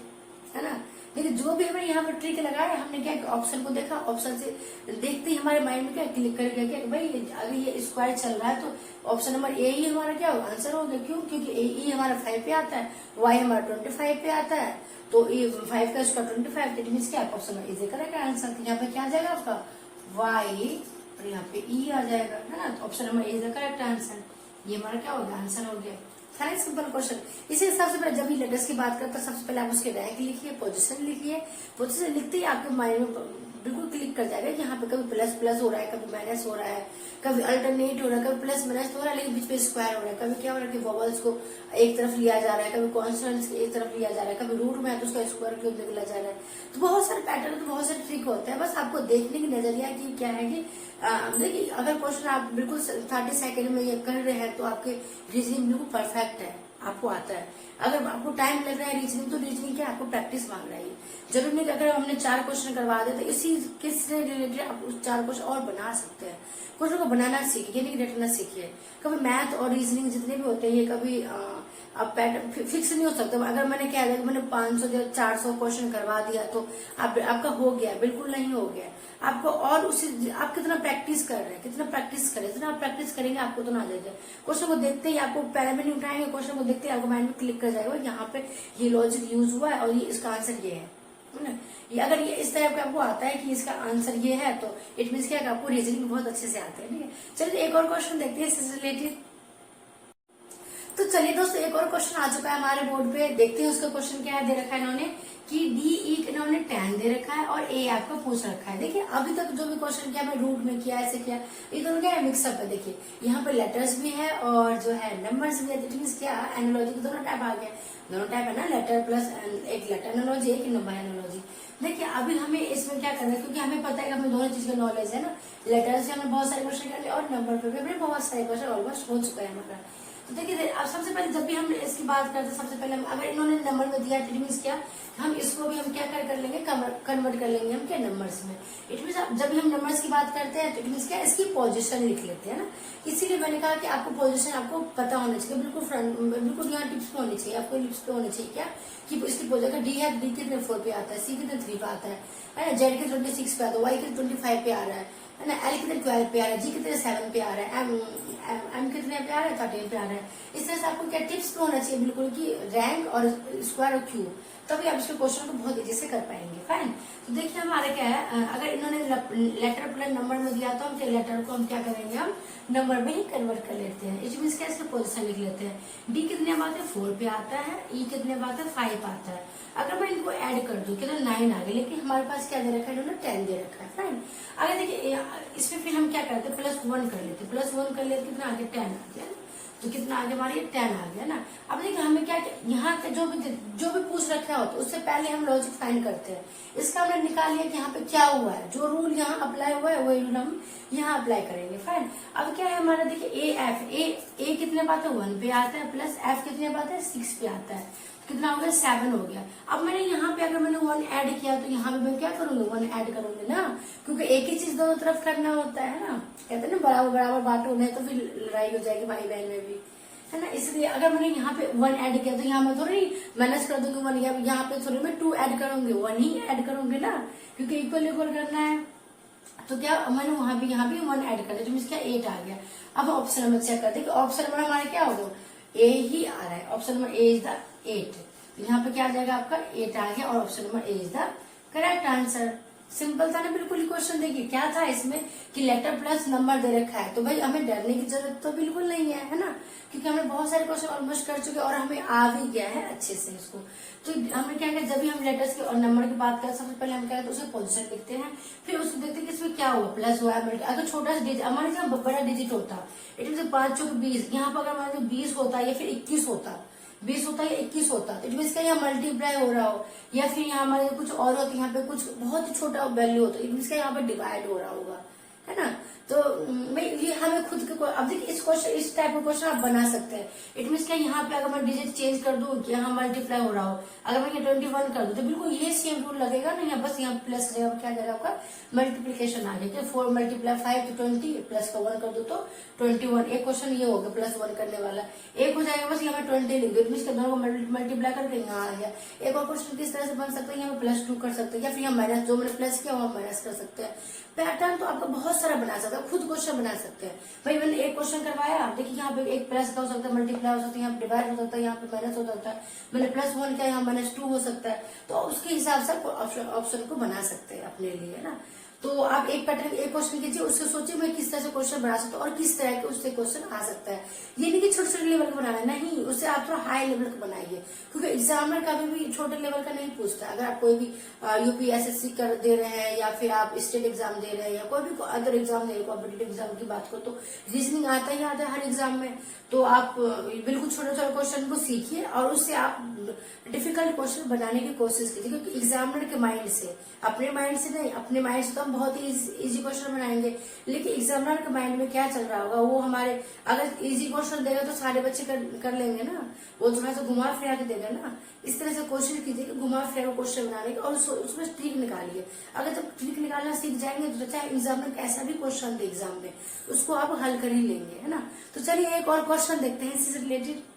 है ना। लेकिन जो भी हमें यहाँ पर ट्रिक लगाया, हमने क्या ऑप्शन को देखा, ऑप्शन से देखते ही हमारे माइंड में क्या क्लिक कर गया कि भाई अगर ये स्क्वायर चल रहा है तो ऑप्शन नंबर ए ही हमारा क्या होगा, आंसर होगा। क्यों? क्योंकि ई हमारा 5 पे आता है, वाई हमारा 25 पे आता है, तो ये 5 का स्क्वायर 25, इट मीन क्या option number is correct answer. यहाँ पे क्या आ जाएगा आपका वाई और यहाँ पे ई आ जाएगा, है ना। तो option number is correct answer, ये हमारा क्या हो गया, आंसर हो गया। था सिंपल क्वेश्चन। इसी हिसाब से पहले जब भी लेटर्स की बात करते हैं सबसे पहले आप उसके रैंक लिखिए, पोजीशन लिखिए। पोजीशन लिखते ही आपके माइंड में बिल्कुल क्लिक कर जाएगा कि यहाँ पे कभी प्लस प्लस हो रहा है, कभी माइनस हो रहा है, कभी अल्टरनेट हो रहा है, कभी प्लस माइनस हो रहा है, लेकिन बीच में स्क्वायर हो रहा है। कभी क्या हो रहा है कि वॉवल्स को एक तरफ लिया जा रहा है, कभी कॉन्सोनेंट्स एक तरफ लिया जा रहा है, कभी रूट में है तो उसका स्क्वायर क्यों निकला जा रहा है। तो बहुत सारे पैटर्न, तो बहुत सारे ट्रिक होते हैं, बस आपको देखने की नजरिया की क्या है कि देखिए अगर क्वेश्चन आप बिल्कुल 30 सेकंड में ये कर रहे हैं तो आपके रीजनिंग बिल्कुल परफेक्ट है, आपको आता है। अगर आपको टाइम लग रहा है रीजनिंग, तो रीजनिंग क्या आपको प्रैक्टिस मांग रहा है। जरूरी नहीं कि अगर हमने 4 क्वेश्चन करवा दे तो इसी किससे रिलेटेड आप उस 4 क्वेश्चन और बना सकते हैं। क्वेश्चन को बनाना सीखिए, नहीं रटना सीखिए। कभी मैथ और रीजनिंग जितने भी होते हैं ये कभी आप पैटर्न फिक्स नहीं हो सकता। अगर मैंने क्या है मैंने 500 या 400 क्वेश्चन करवा दिया तो आपका हो गया, बिल्कुल नहीं हो गया। आपको और उसी आप कितना प्रैक्टिस कर रहे हैं, कितना प्रैक्टिस करें, जितना आप प्रैक्टिस करेंगे आपको तो ना जाएगा। क्वेश्चन को देखते ही आपको पहले में नहीं उठाएंगे, क्वेश्चन को देखते ही आपको माइंड में क्लिक कर जाएगा यहाँ पे ये लॉजिक यूज हुआ है और ये इसका आंसर ये है ना। ये अगर ये इस तरह का आपको आता है कि इसका आंसर ये है तो इट मीन क्या आपको रीजनिंग बहुत अच्छे से आते हैं। ठीक है, चलिए एक और क्वेश्चन देखते हैं इससे रिलेटेड। तो चलिए दोस्तों एक और क्वेश्चन आ चुका है हमारे बोर्ड पे, देखते हैं उसका क्वेश्चन क्या है। दे रखा है इन्होंने कि डी ई इन्होंने 10 दे रखा है और ए आपको पूछ रखा है। देखिए अभी तक जो भी क्वेश्चन किया मैं रूट में किया, ऐसे किया, ये दोनों क्या है मिक्सअप है। देखिए यहाँ पे लेटर्स भी है और जो है नंबर्स भी है। दैट मींस क्या एनालॉजी के दोनों टाइप आ गया, दोनों टाइप है ना, लेटर प्लस एक लेटर एनालॉजी, एक नंबर एनालॉजी। देखिए अभी हमें इसमें क्या करना है, क्योंकि हमें पता है कि हमें दोनों चीज का नॉलेज है ना। लेटर से हमने बहुत सारे क्वेश्चन कर लिए और नंबर पे भी हमने बहुत सारे क्वेश्चन ऑलमोस्ट हो चुका है हमारा। तो देखिए अब सबसे पहले जब भी हम इसकी बात करते हैं, सबसे पहले हम अगर इन्होंने नंबर में दिया इट मीन्स क्या हम इसको भी हम क्या कर लेंगे, कन्वर्ट कर लेंगे हम क्या नंबर्स में। इट मीन्स जब भी हम नंबर्स की बात करते हैं तो इट मीन्स क्या इसकी पोजीशन लिख लेते हैं ना। इसीलिए मैंने कहा कि आपको पोजीशन आपको पता होना चाहिए, बिल्कुल फ्रंट बिल्कुल यहाँ टिप्स पे होनी चाहिए, आपको लिप्स पे होनी चाहिए क्या कि इसकी पोजीशन। डी है, डी कितने 4 पे आता है, सी कितने 3 पे आता है ना, जेड के 26 पे आता है, वाई के 25 पे आ रहा है ना, एल कितने 12 पे आ रहा है, जी कितने 7 पे आ रहा है, एम कितने पे आ रहा है, 13 पे आ रहा है। इस तरह से आपको क्या टिप्स पे होना चाहिए बिल्कुल कि रैंक और स्क्वायर और क्यूब, तभी आप इसके क्वेश्चन को बहुत इजी से कर पाएंगे। फाइन, तो देखिए हमारे क्या है, अगर इन्होंने लेटर प्लस नंबर में दिया तो हम लेटर को हम क्या करेंगे, हम नंबर में ही कन्वर्ट कर लेते हैं। इट मीन्स क्या इसका पोजीशन लिख लेते हैं। डी कितने बात है 4 पे आता है, ई कितने बात है 5 आता है। अगर मैं इनको ऐड कर दूं कितना 9 आ गया, लेकिन हमारे पास क्या दे रखा है, इन्होंने 10 दे रखा है। फाइन, अगर देखिए इसमें फिर हम क्या करते हैं +1 कर लेते, +1 कर लेते कितना आगे 10 आ गया, तो कितना आगे हमारे 10 आ गया ना। अब देखिए हमें क्या यहाँ पे जो भी पूछ रखा होता है उससे पहले हम लॉजिक फाइंड करते हैं। इसका हमने निकाल लिया कि यहाँ पे क्या हुआ है, जो रूल यहाँ अप्लाई हुआ है वही रूल हम यहाँ अप्लाई करेंगे। फाइन, अब क्या है हमारा देखिए ए एफ, ए कितने बात है 1 पे आता है, प्लस एफ कितने बात है 6 पे आता है, कितना हो गया 7 हो गया। अब मैंने यहाँ पे अगर मैंने 1 ऐड किया तो यहाँ पे मैं क्या करूंगी 1 ऐड करूंगी ना, क्योंकि एक ही चीज दोनों तरफ करना होता है ना। कहते हैं ना बराबर बराबर बांटो, नहीं तो फिर लड़ाई हो जाएगी भाई बहन में भी, है ना। इसलिए अगर मैंने यहाँ पे 1 ऐड किया तो यहाँ मैं थोड़ी माइनस कर दूंगी 1, यहाँ पे थोड़ी मैं 2 ऐड करूंगी, 1 ही ऐड करूंगी ना, क्योंकि इक्वल इक्वल करना है। तो क्या मैंने वहां भी यहाँ भी 1 ऐड कर दिया, तो मीन्स क्या 8 आ गया। अब ऑप्शन नंबर चेक करते हैं कि ऑप्शन नंबर हमारा क्या होगा, ए ही आ रहा है। Option number A is the 8, यहाँ पे क्या आ जाएगा आपका 8 आ गया और option number A is the correct answer. Simple था ना बिल्कुल ही क्वेश्चन। देखिए क्या था इसमें कि लेटर प्लस नंबर दे रखा है, तो भाई हमें डरने की जरूरत तो बिल्कुल नहीं है ना, क्योंकि हमने बहुत सारे क्वेश्चन ऑलमोस्ट कर चुके और हमें आ भी गया है अच्छे से इसको। तो हमें क्या है जब भी हम लेटर्स के और नंबर की बात करें सबसे पहले हम क्या करते हैं उसे पोजीशन लिखते हैं, फिर उसको देखते हैं कि इसमें क्या हुआ, प्लस हुआ है। अगर छोटा सा डिजिट हमारे यहाँ बड़ा डिजिट होता इट मीन 5 चौक 20, यहाँ पर अगर हमारे 20 होता या फिर 21 होता, 20 होता या 21 होता, इट मीन क्या यहाँ मल्टीप्लाई हो रहा हो या फिर यहाँ हमारे कुछ और होता, यहाँ पे कुछ बहुत ही छोटा वैल्यू होता है, इट मीन क्या यहाँ पे डिवाइड हो रहा होगा, है ना। तो भाई ये हमें खुद के अब देखिए इस टाइप का क्वेश्चन आप बना सकते हैं। इट मीन क्या यहाँ पे अगर मैं डिजिट चेंज कर दूं कि यहाँ मल्टीप्लाई हो रहा हो, अगर मैं 21 कर दूं तो बिल्कुल ये सेम रूल लगेगा ना, यहाँ बस यहाँ प्लस रहेगा, क्या जाएगा आपका मल्टीप्लीकेशन आ गया। 4 मल्टीप्लाई 5 तो 20, प्लस का 1 कर दो तो 21। एक क्वेश्चन ये हो गया प्लस 1 करने वाला, एक हो जाएगा बस यहाँ 20 लिख दो, इट मीन दोनों को मल्टीप्लाई करके यहाँ आ गया। एक और क्वेश्चन किस तरह से बन सकता है, यहाँ +2 कर सकते हैं, या फिर यहाँ माइनस, जो मैंने प्लस किया वहां माइनस कर सकते हैं। पैटर्न तो आपका बहुत सारा बना सकते हैं, खुद क्वेश्चन बना सकते हैं। भाई मैंने एक क्वेश्चन करवाया, देखिए यहाँ पे एक प्लस का हो सकता है, मल्टीप्लाई हो सकता है, यहाँ पे डिवाइड हो सकता है, यहाँ पे माइनस हो सकता है, मैंने +1 किया, यहाँ -2 हो सकता है। तो उसके हिसाब से ऑप्शन को बना सकते हैं अपने लिए, है ना। तो आप एक पैटर्न एक क्वेश्चन कीजिए, उससे सोचिए मैं किस तरह से क्वेश्चन बना सकता हूँ और किस तरह के उससे क्वेश्चन आ सकता है। ये नहीं कि छोटे छोटे लेवल का बनाना है, नहीं, उससे आप थोड़ा हाई लेवल का बनाइए, क्योंकि एग्जामिनर कभी भी छोटे लेवल का नहीं पूछता। अगर आप कोई भी यूपीएसएससी कर दे रहे हैं, या फिर आप स्टेट एग्जाम दे रहे हैं, या कोई भी अदर एग्जाम दे रहे हैं, कॉम्पिटेटिव एग्जाम की बात करो तो रीजनिंग आता ही आता है हर एग्जाम में। तो आप बिल्कुल छोटे छोटे क्वेश्चन को सीखिए और उससे आप डिफिकल्ट क्वेश्चन बनाने की कोशिश कीजिए, क्योंकि एग्जामिनर के माइंड से, अपने माइंड से नहीं, अपने माइंड से तो हम बहुत ही इजी क्वेश्चन बनाएंगे, लेकिन एग्जामिनर के माइंड में क्या चल रहा होगा, वो हमारे अगर इजी क्वेश्चन देगा तो सारे बच्चे कर लेंगे ना, वो थोड़ा सा घुमा फिरा के देगा ना। इस तरह से कोशिश कीजिए कि घुमा फिरा क्वेश्चन बनाने की, और उसमें ट्रिक निकालिए। अगर जब ट्रिक निकालना सीख जाएंगे तो चाहे एग्जामिनर कैसा भी क्वेश्चन दे एग्जाम में, उसको आप हल कर ही लेंगे, है ना। तो चलिए एक और क्वेश्चन देखते हैं इससे रिलेटेड।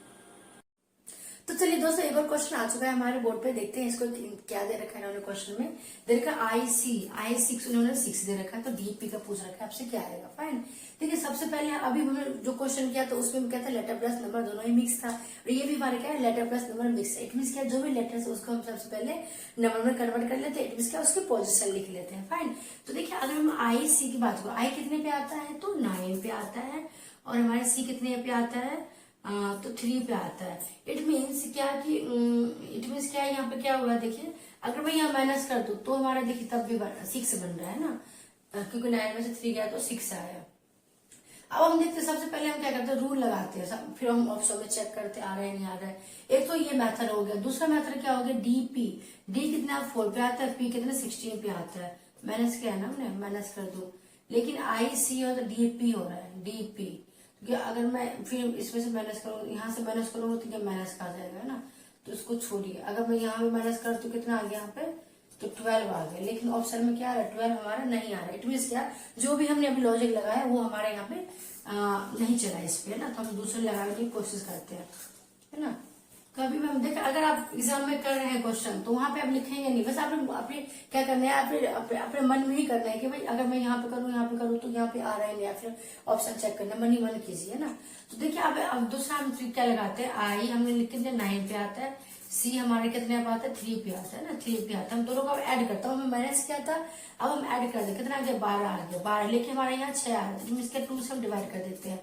तो चलिए दोस्तों एक और क्वेश्चन आ चुका है हमारे बोर्ड पे, देखते हैं इसको क्या दे रखा है इन्होंने क्वेश्चन में। दे रखा I6 उन्होंने 6 दे रखा है, तो डीपी का पूछ रखा है आपसे, क्या आएगा। फाइन, देखिए सबसे पहले अभी हमने जो क्वेश्चन किया तो उसमें क्या था, लेटर प्लस नंबर दोनों ही मिक्स था, और ये भी हमारे क्या है, letter plus number mix. It mean क्या, जो भी लेटर है उसको हम सबसे पहले नंबर में कन्वर्ट कर लेते हैं, इट मीन क्या, उसके पोजिशन लिख लेते हैं। फाइन, तो देखिए अगर हम I/C की बात करो, I कितने पे आता है, तो 9 पे आता है, और हमारे C कितने पे आता है, तो 3 पे आता है। इट मीन्स क्या कि यहाँ पे क्या हुआ, देखिए अगर मैं यहाँ माइनस कर दूं तो हमारा देखिए तब भी 6 बन रहा है ना, क्योंकि 9 में से 3 गया तो 6 आया। अब हम देखते हैं, सबसे पहले हम क्या करते हैं, रूल लगाते हैं, फिर हम ऑप्शन में चेक करते आ रहा है नहीं आ रहा है। एक तो ये मेथड हो गया, दूसरा मेथड क्या हो गया, डीपी। डी कितना 4 पे आता है, पी कितना 16 पे आता है, माइनस किया है ना हमने, माइनस कर दो, लेकिन I/C और डीपी हो रहा है, डीपी। क्योंकि अगर मैं फिर इसमें से माइनस करूँ, यहाँ से माइनस करूंगा तो ये माइनस का आ जाएगा ना, तो इसको छोड़िए। अगर मैं यहाँ पे माइनस कर तो कितना आ गया यहाँ पे, तो 12 आ गया, लेकिन ऑप्शन में क्या आ रहा है, 12 हमारा नहीं आ रहा है। इट मीन क्या, जो भी हमने अभी लॉजिक लगाया वो हमारे यहाँ पे नहीं चला इस पे, ना, तो हम दूसरे लगाने की कोशिश करते हैं, है ना। कभी भी हम देखें, अगर आप एग्जाम में कर रहे हैं क्वेश्चन तो वहां पे आप लिखेंगे नहीं, बस आपने अपने क्या करना है, अपने मन में ही करना है कि भाई अगर मैं यहाँ पे करूँ तो यहाँ पे आ रहा है नहीं, या फिर ऑप्शन चेक करना, मन ही मन कीजिए ना। तो देखिए अब दूसरा हम ट्रिक क्या लगाते हैं, I हमने लिख के 9 पे आता है, C हमारे कितने पे आता है, 3 पे आता है ना, 3 पे आता है। हम दोनों को ऐड करता हूँ, हमें माइनस किया था, अब हम ऐड कर दें, कितना आ गया, 12 आ गया, 12 लेके हमारे यहाँ 6 आ रहा है, इसके 2 से हम डिवाइड कर देते हैं,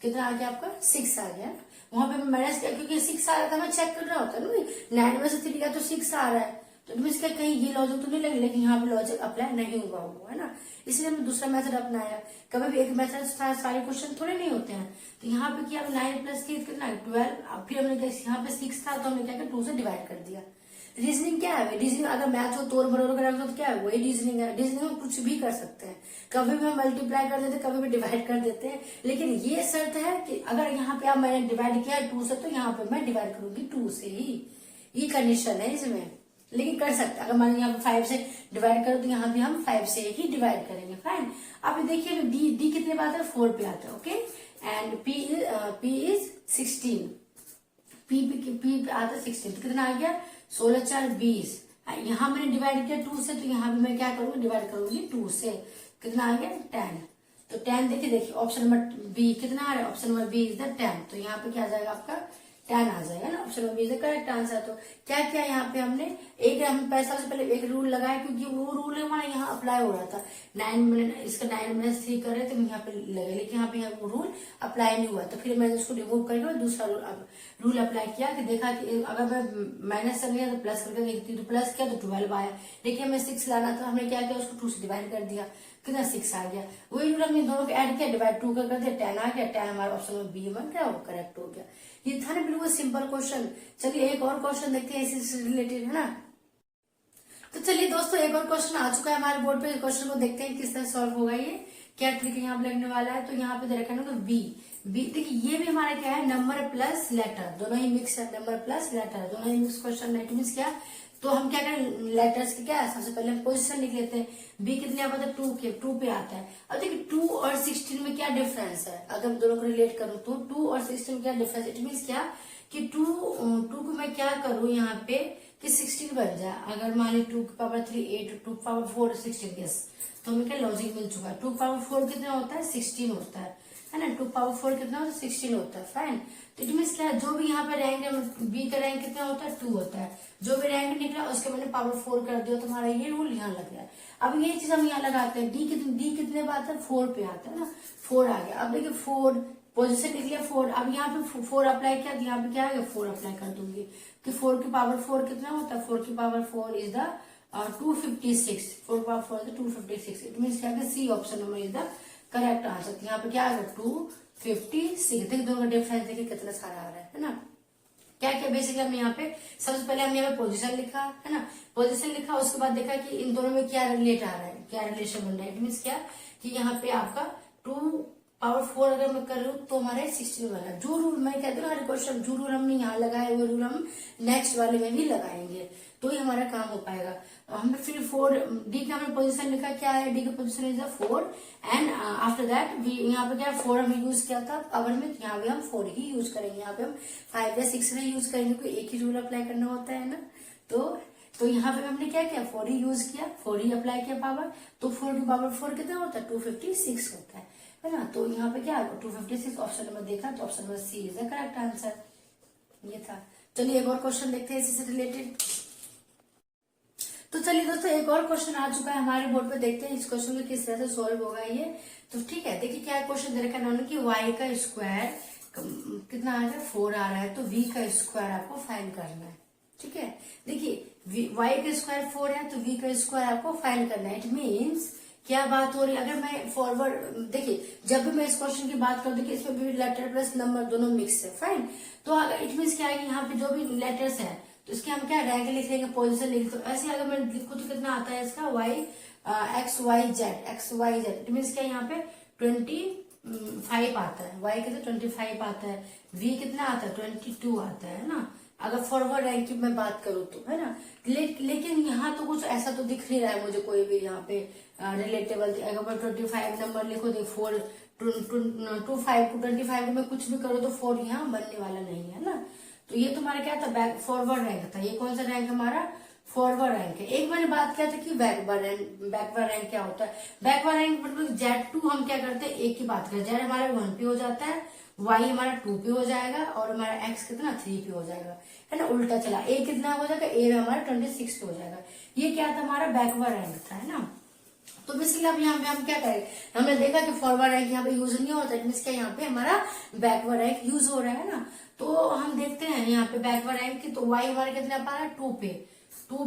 कितना आ गया आपका, 6 आ गया। वहां पे माइनस किया क्योंकि 6 आ रहा था, हमें चेक करना होता है ना, 9 में से 3 गया तो 6 आ रहा है, तो इसका कहीं ये लॉजिक तो नहीं लगे, लेकिन यहाँ पे लॉजिक अप्लाई नहीं हुआ वो, है ना। इसलिए हमने दूसरा मेथड अपनाया। कभी भी एक मेथड सारे क्वेश्चन थोड़े नहीं होते हैं, तो यहाँ पे किया 9 प्लस कितना 12, फिर हमने यहाँ पे 6 था तो हमने क्या किया 2 से डिवाइड कर दिया। रीजनिंग क्या है, रीजनिंग अगर मैथ हो तोड़ मरोड़ कर तो क्या है, वही रीजनिंग है। रीजनिंग में कुछ भी कर सकते हैं, कभी भी हम मल्टीप्लाई कर देते हैं, कभी भी डिवाइड कर देते हैं, लेकिन ये शर्त है कि अगर यहाँ पे आप मैंने डिवाइड किया 2 से, तो यहाँ पे मैं डिवाइड करूंगी 2 से ही, ये कंडीशन है इसमें। लेकिन कर सकते हैं, अगर मान यहाँ पे 5 से डिवाइड करो तो यहाँ भी हम 5 से ही डिवाइड करेंगे। फाइन, आप देखिए डी कितने पे आता है, 4 पे आता है, okay, and P is 16, P पे आता है 16, तो कितना आ गया, 16 4 20। यहाँ मैंने डिवाइड किया 2 से, तो यहाँ भी मैं क्या करूंगी, डिवाइड करूंगी 2 से, कितना आ गया 10। तो 10 देखिए ऑप्शन नंबर बी कितना आ रहा है, option number B is the 10, तो यहाँ पे क्या आ जाएगा आपका 10 आ जाएगा ना, option number B is the correct answer. तो क्या किया यहाँ पे हमने, हम पैसा से पहले एक रूल लगाया, क्योंकि वो रूल हमारा यहाँ अप्लाई हो रहा था, 9 - 3 कर रहे थे यहाँ पे लगे, लेकिन यहाँ पे वो रूल अप्लाई नहीं हुआ, तो फिर मैंने उसको रिमूव करके दूसरा रूल अप्लाई किया, कि देखा कि अगर मैं माइनस कर लिया तो प्लस करके देखती, तो प्लस किया तो 12 आया, लेकिन हमें 6 लाना था, हमने क्या किया उसको 2 से डिवाइड कर दिया, कितना 6 आ गया। वही रूल हमने दोनों को ऐड किया, डिवाइड 2 कर दिया, 10 आ गया, 10 हमारा ऑप्शन में बी बन गया, वो करेक्ट हो गया। ये था ना बिल्कुल सिंपल क्वेश्चन। चलिए एक और क्वेश्चन देखते हैं इसी से रिलेटेड, है ना। तो चलिए दोस्तों एक और क्वेश्चन आ चुका है हमारे बोर्ड पे, क्वेश्चन को देखते हैं किस तरह सॉल्व होगा ये। क्या ट्रिक यहाँ पे लगने वाला है, तो यहाँ पे दे रखा है ना बी। देखिए ये भी हमारा क्या है, नंबर प्लस लेटर, दोनों ही मिक्स है, नंबर प्लस लेटर दोनों ही मिक्स क्वेश्चन है। इट मीन्स क्या, तो हम क्या करें, लेटर्स की क्या है, सबसे पहले हम पोजीशन लिख लेते हैं। बी कितने आता है, 2 के, 2 पे आता है। अब देखिए 2 और 16 में क्या डिफरेंस है, अगर मैं दोनों को रिलेट करूं तो 2 और 16 में क्या डिफरेंस, इट मीन्स क्या कि 2 को मैं क्या करूं यहाँ पे कि 16 बन जाए। अगर मान ली 2 की पावर 3 8, 2 की पावर 4 16, यस, तो हमें क्या लॉजिक मिल चुका है। 2 की पावर 4 कितना होता है, 16 होता है ना। 2 पावर 4 कितना होता है, 16 होता है, फाइन। तो इट मीन्स क्या है, जो भी यहाँ पे रैंक है, बी का रैंक कितना होता है, 2 होता है। जो भी रैंक निकला उसके मैंने पावर 4 कर दिया, तुम्हारा ये रूल यहाँ लग गया। अब ये चीज हम यहाँ लगाते हैं, डी कितने पे आता है, 4 पे आता है ना, 4 आ गया। अब देखिए 4 पोजीशन लिख लिया 4, अब यहाँ पे 4 अप्लाई किया, यहाँ पे क्या आ गया, 4 अप्लाई कर दूंगी कि 4 की पावर 4 कितना होता है, 4 की power 4 is the 256, 4 power 4 is 256। It means क्या, C option number is the correct answer. यहाँ पे क्या आ गया, 256। देखिए दोनों का डिफरेंस देखिए कितना सारा आ रहा है ना। क्या क्या बेसिकली हमने यहाँ पे सबसे पहले हमने यहाँ पे पोजीशन लिखा है ना, पोजीशन लिखा, उसके बाद देखा कि इन दोनों में क्या रिलेट आ रहा है, क्या रिलेशन बन रहा है। इट मीन्स क्या कि यहाँ पे आपका 2 पावर 4 अगर मैं कर रही हूँ तो हमारे 16 बना। जो रूल मैं कहती हूँ हर क्वेश्चन, जो रूल हमने यहाँ लगाए वो रूल हम नेक्स्ट वाले में भी लगाएंगे, तो ही हमारा काम हो पाएगा। हमने फिर 4 डी का हमने पोजीशन लिखा, क्या है, डी का position is 4 and after that यहाँ पे क्या 4 हमने यूज किया था पावर में, यहाँ पे हम 4 ही यूज करेंगे। यहाँ पे हम 5 या 6 नहीं यूज करेंगे, कोई एक ही रूल अप्लाई करना होता है ना। तो यहाँ पे हमने क्या किया, 4 ही यूज किया, 4 ही अप्लाई किया पावर। तो 4 की पावर 4 कितना होता है, 256 होता है ना। तो यहाँ पे क्या 256 ऑप्शन नंबर देखा, तो option number C is the correct answer, ये था। चलिए एक और क्वेश्चन देखते हैं इसी से रिलेटेड। तो चलिए दोस्तों एक और क्वेश्चन आ चुका है हमारे बोर्ड पे, देखते हैं इस क्वेश्चन को किस तरह से सॉल्व होगा ये। तो ठीक है, देखिए क्या क्वेश्चन दे रखा है उन्होंने कि y का स्क्वायर कितना आ रहा है, 4 आ रहा है, तो v का स्क्वायर आपको फाइंड करना है। ठीक है, देखिए y का स्क्वायर 4 है तो v का स्क्वायर आपको फाइंड करना है। इट मीन्स क्या बात हो रही है, अगर मैं फॉरवर्ड देखिए जब भी मैं इस क्वेश्चन की बात करूं, देखिए इसमें भी लेटर प्लस नंबर दोनों मिक्स है, फाइन। तो अगर इट मीन्स क्या है कि यहाँ पे जो भी लेटर्स है तो इसके हम क्या रैंक लिख लेंगे, पोजीशन लिख, तो ऐसे अगर मैं लिखूं तो कितना आता है इसका X Y Z. It means क्या यहाँ पे 25 आता है, y कितना 25 आता है, v कितना आता है 22 आता है ना, अगर फॉरवर्ड रैंक की मैं बात करूँ तो, है ना। लेकिन यहाँ तो कुछ ऐसा तो दिख नहीं रहा है मुझे कोई भी यहाँ पे रिलेटेबल। अगर मैं 25 नंबर लिखो तो 4 25 को 25 को मैं कुछ भी करूँ तो 4 यहाँ बनने वाला नहीं है ना। तो ये तुम्हारा क्या था, बैक फॉरवर्ड रैंक था। ये कौन सा रैंक हमारा, फॉरवर्ड रैंक है। एक मैंने बात किया था कि बैकवर्ड रैंक क्या होता है। बैकवर्ड रैंक मतलब Z2 हम क्या करते हैं, एक की बात करें, Z हमारा 1 पे हो जाता है, y हमारा 2 पे हो जाएगा और हमारा x कितना 3 पे हो जाएगा, है ना। उल्टा चला, a कितना हो जाएगा, a हमारा 26 पे हो जाएगा। ये क्या था, हमारा बैकवर्ड रैंक था, है ना। तो बेसिकली अब यहाँ पे हम क्या करें, हमने देखा कि फॉरवर्ड रैंक यहाँ पे यूज नहीं होता, मीन्स क्या यहाँ पे हमारा बैकवर्ड रैंक यूज हो रहा है ना। तो हम देखते हैं यहाँ पे बैकवर्ड रैंक की, तो y हमारा कितना पा रहा है 2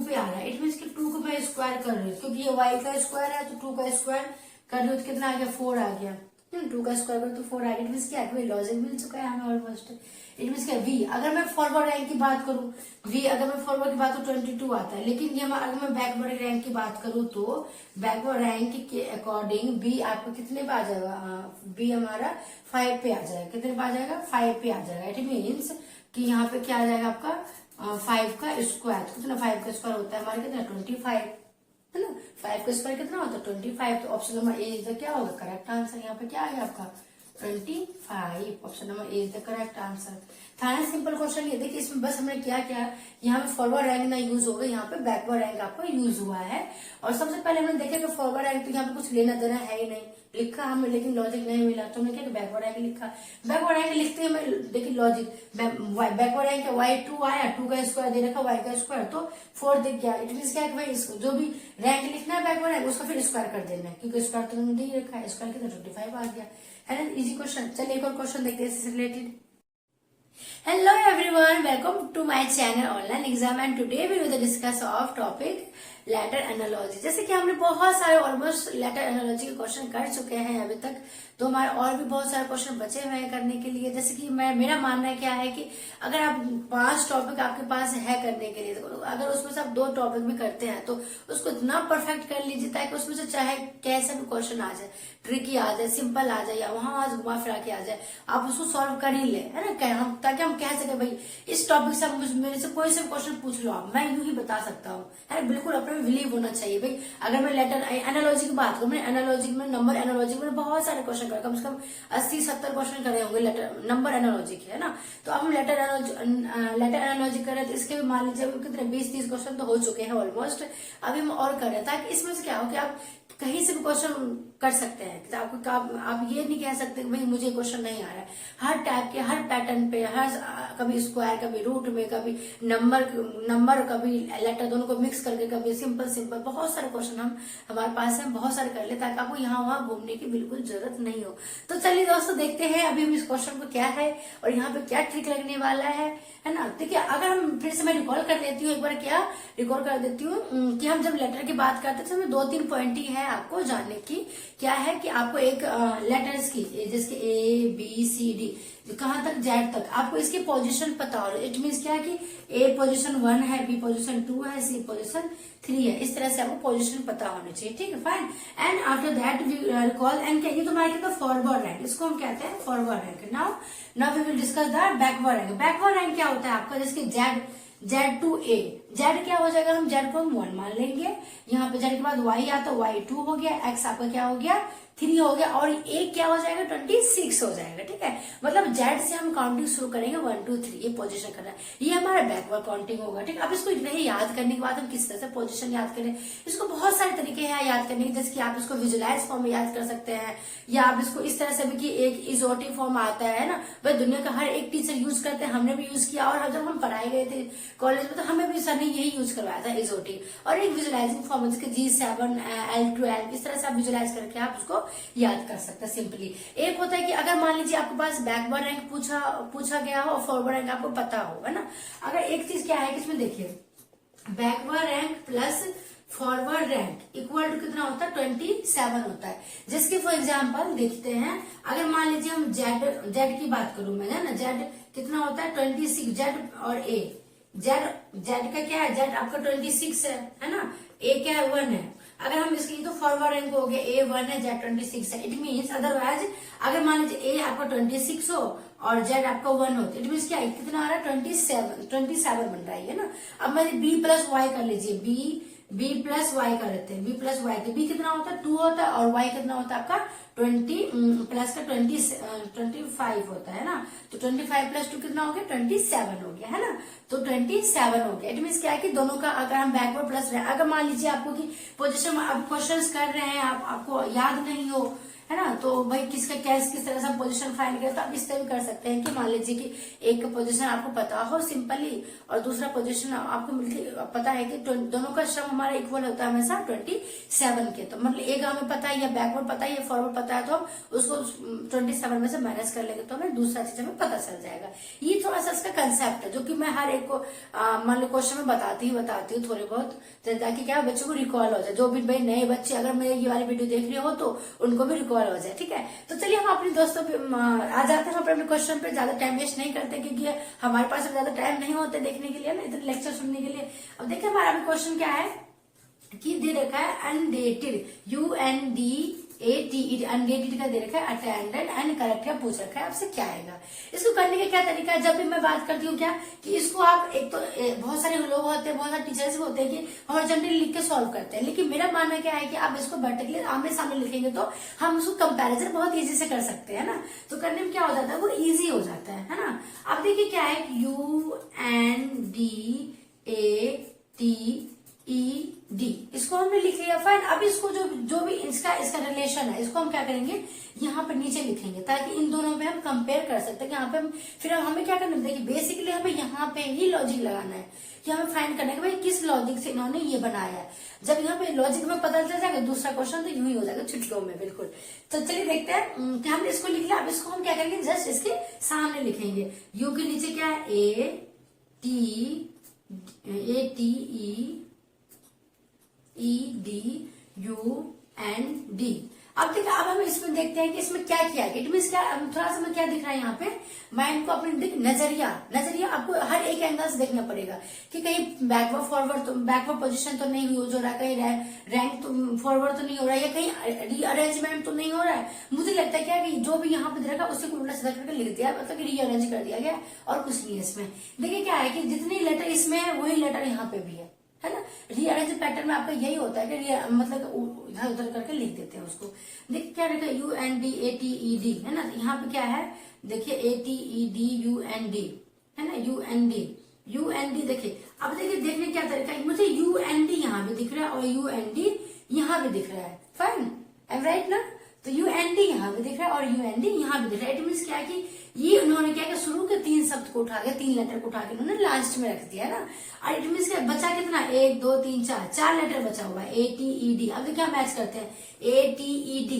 पे आ रहा है। इट मीन्स कि 2 को मैं स्क्वायर कर रही हूँ, क्योंकि ये y का स्क्वायर है तो 2 का स्क्वायर कर रही हूँ तो कितना आ गया 4 आ गया, 2 का स्क्वायर कर तो 4 आ गया। इट मीन्स क्या है, लॉजिक मिल चुका है हमें ऑलमोस्ट। इट मीन्स क्या v, अगर मैं फॉरवर्ड रैंक की बात करूं, v अगर मैं फॉरवर्ड की बात करूं 22 आता है, लेकिन ये अगर मैं बैकवर्ड रैंक की बात करूं तो बैकवर्ड रैंक के अकॉर्डिंग b आपको कितने पे आ जाएगा, b हमारा 5 पे आ जाएगा। कितने पे आ जाएगा, 5 पे आ जाएगा। इट मीन्स कि यहाँ पे क्या आ जाएगा आपका 5 का स्क्वायर, कितना 5 का स्क्वायर होता है हमारे कितना 25, है ना। 5 का स्क्वायर कितना होता है 25। तो option number A is the क्या होगा, करेक्ट आंसर। यहाँ पे क्या आएगा आपका 25, option number A is the correct answer. था ना सिंपल क्वेश्चन ये। देखिए इसमें बस हमने क्या किया, यहाँ पे फॉरवर्ड रैंक ना यूज होगा, यहाँ पे बैकवर्ड रैंक आपका यूज हुआ है। और सबसे पहले हमने देखा कि फॉरवर्ड रैंक तो यहाँ पे कुछ लेना देना है ही नहीं, लिखा हमें लेकिन लॉजिक नहीं मिला, तो हमने क्या बैकवर्ड रैंक लिखा। बैकवर्ड रैंक लिखते हैं, देखिए लॉजिक बैकवर्ड रैंक y2 आया, 2 का स्क्वायर दे रखा, y का स्क्वायर तो 4 दिख गया। इट मीन क्या है भाई जो भी रैंक लिखना है बैकवर्ड रैंक उसका फिर स्क्वायर कर देना है, क्योंकि स्क्वायर तो हमने दे रखा है, स्क्वायर कितना 25 आ गया, है ना। Easy question. चलिए एक और क्वेश्चन देखते हैं इससे related. Hello everyone, welcome to my channel Online Exam and today we will discuss of topic letter analogy. जैसे कि हमने बहुत सारे ऑलमोस्ट लेटर एनालॉजी के क्वेश्चन कर चुके हैं अभी तक, तो हमारे और भी बहुत सारे क्वेश्चन बचे हुए हैं करने के लिए। जैसे कि मेरा मानना क्या है कि अगर आप 5 टॉपिक आपके पास है करने के लिए, तो अगर उसमें से आप 2 टॉपिक में करते हैं तो उसको इतना परफेक्ट कर लीजिए ताकि उसमें से चाहे कैसा भी क्वेश्चन आ जाए, ट्रिकी आ जाए, सिंपल आ जाए या वहां घुमा फिरा के आ जाए, आप उसको सॉल्व कर ही ले, है ना, ताकि हम कह सके भाई इस टॉपिक से मेरे से कोई से क्वेश्चन पूछ लो आप, मैं यूं ही बता सकता हूँ, है। बिल्कुल अपने में बिलीव होना चाहिए भाई। अगर मैं लेटर एनालॉजी की बात करूँ, एनालॉजी में नंबर एनालॉजी में बहुत सारे क्वेश्चन करे, कम से कम 80-70 क्वेश्चन करे होंगे लेटर नंबर एनालॉजी के, है ना। तो अब हम लेटर एनालॉजी कर रहे हैं, तो इसके भी मान लीजिए कितने 20-30 क्वेश्चन तो हो चुके हैं ऑलमोस्ट। अभी हम और कर रहे हैं ताकि इसमें से क्या हो कि आप कहीं से भी क्वेश्चन कर सकते हैं। आपको आप ये नहीं कह सकते कि भाई मुझे क्वेश्चन नहीं आ रहा है। हर टाइप के, हर पैटर्न पे, हर कभी स्क्वायर, कभी रूट में, कभी नंबर कभी लेटर, दोनों को मिक्स करके, कभी सिंपल बहुत सारे क्वेश्चन हमारे पास है, बहुत सारे कर ले ताकि आपको यहाँ वहां घूमने की बिल्कुल जरूरत नहीं हो। तो चलिए दोस्तों देखते हैं अभी हम इस क्वेश्चन को क्या है और यहाँ पे क्या ट्रिक लगने वाला है ना। देखिए अगर हम फिर से मैं रिकॉल कर लेती हूँ एक बार, क्या रिकॉल कर देती हूँ कि हम जब लेटर की बात करते थे तो 2-3 पॉइंट ही है आपको जानने की। क्या है कि आपको एक लेटर्स की, जिसके ABCD कहाँ तक, जेड तक, आपको इसकी पोजीशन पता हो। इट मीन्स क्या है कि A पोजीशन 1 है, B पोजीशन 2 है, C पोजीशन 3 है। इस तरह से आपको पोजीशन पता होनी चाहिए, ठीक है, fine. And after that we recall and ये तो हमारे कहते हैं फॉरवर्ड रैंक, इसको हम कहते हैं forward rank. Now we will discuss the backward rank. Backward rank क्या होता है आपका, जैसे Z to A, Z क्या हो जाएगा, हम Z को हम 1 मान लेंगे, यहाँ पे Z के बाद Y आता, Y 2 हो गया, X आपका क्या हो गया 3 हो गया, और A क्या हो जाएगा 26 हो जाएगा, ठीक है। मतलब Z से हम काउंटिंग शुरू करेंगे 1 2 3, ये पोजीशन करना है, ये हमारा बैकवर्ड काउंटिंग होगा, ठीक है। अब इसको नहीं याद करने के बाद हम किस तरह से पोजीशन याद करें, इसको बहुत सारे तरीके हैं याद करने के, जैसे कि आप इसको विजुलाइज फॉर्म में याद कर सकते हैं, या आप इसको इस तरह से भी कि एक इजोटिव फॉर्म आता है ना, भाई दुनिया का हर एक टीचर यूज करते हैं, हमने भी यूज किया, और जब हम पढ़ाए गए थे कॉलेज में तो हमें भी सर ने यही यूज करवाया था, इजोटिव। और एक विजुलाइजिंग फॉर्म जैसे G7 L12, इस तरह से आप विजुलाइज करके आप उसको याद कर सकते हैं सिंपली। एक होता है कि अगर मान लीजिए आपके पास बैकवर्ड रैंक पूछा गया हो और फॉरवर्ड रैंक आपको पता हो, है ना। अगर एक चीज क्या है कि इसमें देखिए backward rank plus forward rank equal to कितना होता है 27 होता है। जिसके फॉर एग्जाम्पल देखते हैं, अगर मान लीजिए हम जेड की बात करूं मैं, है ना, जेड कितना होता है 26, जेड और ए, जेड का क्या है, जेड आपका 26 है ना, ए क्या है 1 है। अगर हम इसके लिए तो फॉरवर्ड रैंक हो गया A 1 है, जेड 26 है। इट मीन्स अदरवाइज अगर मान लीजिए A आपका 26 हो और जेड आपका 1 हो, इट मीन्स क्या कितना आ रहा है 27 बन रहा है ना। अब मैं B प्लस वाई कर लीजिए, B प्लस वाई कर लेते हैं, B प्लस वाई, तो B कितना होता है 2 होता है और Y कितना होता है आपका 20 प्लस का 25 होता है ना। तो 25 प्लस 2 कितना हो गया 27 हो गया, है ना। तो 27 हो गया। इट मीन्स क्या है कि दोनों का अगर हम बैकवर्ड प्लस रहे, अगर मान लीजिए आपको की पोजिशन आप क्वेश्चन कर रहे हैं, आपको याद नहीं हो, है ना, तो भाई किस तरह से हम पोजीशन फाइंड करें, तो आप इस तरह भी कर सकते हैं कि मान लीजिए कि एक पोजीशन आपको पता हो सिंपली और दूसरा पोजीशन आपको मिलके पता है कि दोनों का श्रम हमारा इक्वल होता है हमेशा 27 के। तो मतलब एक हमें पता है या बैकवर्ड पता है या फॉरवर्ड पता है, तो हम उसको 27 में से माइनस कर लेंगे तो हमें दूसरा चीज हमें पता चल जाएगा। ये थोड़ा सा इसका कंसेप्ट है जो कि मैं हर एक को मान लो क्वेश्चन में बताती हूँ थोड़े बहुत, ताकि क्या बच्चों को रिकॉल हो जाए। जो भी भाई नए बच्चे अगर मेरे ये वाली वीडियो देख रहे हो तो उनको भी रिकॉल हो जाए, ठीक है। तो चलिए हम अपने दोस्तों पे आ जाते हैं अपने क्वेश्चन पे, ज्यादा टाइम वेस्ट नहीं करते क्योंकि हमारे पास ज्यादा टाइम नहीं होता देखने के लिए ना, इतने लेक्चर सुनने के लिए। अब देखिए हमारा अभी क्वेश्चन क्या है कि दे रखा है अनडेटेड UNDATED, अनडेटेड का दे रखा है, अटेंडेड एंड करेक्टर पूछ रखा है, आपसे क्या आएगा। इसको करने का क्या तरीका है, जब भी मैं बात करती हूँ क्या कि इसको आप एक तो बहुत सारे लोग होते हैं, बहुत सारे टीचर्स होते हैं कि हॉरिजॉन्टली लिख के सॉल्व करते हैं, लेकिन मेरा मानना क्या है कि आप इसको वर्टिकली आमने सामने लिखेंगे तो हम उसको कंपैरिजन बहुत इजी से कर सकते हैं ना। तो करने में क्या हो जाता है, वो इजी हो जाता है ना। अब देखिए क्या है UNDATED, इसको हमने लिख लिया फाइन। अब इसको जो भी इसका रिलेशन है इसको हम क्या करेंगे यहाँ पे नीचे लिखेंगे ताकि इन दोनों में हम कंपेयर कर सकते हैं। यहाँ पे फिर हमें क्या करना है, देखिए बेसिकली हमें यहाँ पे ही लॉजिक लगाना है कि हमें फाइंड करना है कि भाई किस लॉजिक से इन्होंने ये बनाया है। जब यहाँ पे लॉजिक में पता चल जाएगा दूसरा क्वेश्चन तो यूं ही हो जाएगा चुटकियों में, बिल्कुल। तो चलिए देखते हैं कि हमने इसको लिख लिया। अब इसको हम क्या करेंगे, जस्ट इसके सामने लिखेंगे। यू के नीचे क्या है ATE EDUND। अब देखिए, अब हम इसमें देखते हैं कि इसमें क्या किया है। इट मीन्स क्या, थोड़ा सा मैं क्या दिख रहा है यहाँ पे, माइंड को अपने नजरिया आपको हर एक एंगल से देखना पड़ेगा कि कहीं बैकवर्ड पोजीशन तो नहीं हो रहा, कहीं रैंक तो फॉरवर्ड तो नहीं हो रहा है, या कहीं रीअरेंजमेंट तो नहीं हो रहा है। मुझे लगता है क्या कि जो भी यहाँ पे दे रखा उसी को उल्टा सीधा करके लिख दिया, मतलब कि रीअरेंज कर दिया गया और कुछ नहीं है इसमें। देखिए क्या है कि जितनी लेटर इसमें है वही लेटर यहाँ पे भी है ना। रीअरेंज पैटर्न में आपका यही होता है कि मतलब इधर उधर करके लिख देते हैं उसको। देखिए क्या रहता है, UNDATED है ना, यहाँ पे क्या है देखिए ATEDUND है ना, UND देखिए। अब देखिए देखने क्या तरीका है, मुझे UND यहाँ भी दिख रहा है और UND यहाँ भी दिख रहा है। फाइन, एम राइट ना। तो UND यहाँ भी दिख रहा है और UND यहाँ भी दिख रहा है। इट मीन्स क्या है कि ये उन्होंने क्या किया, शुरू के 3 शब्द को उठा के 3 लेटर को उठा के उन्होंने लास्ट में रख दिया ना। और इट मीन्स क्या बचा कितना, 1 2 3 4 लेटर बचा हुआ है, ATED। अब देखिए मैच करते हैं, ATED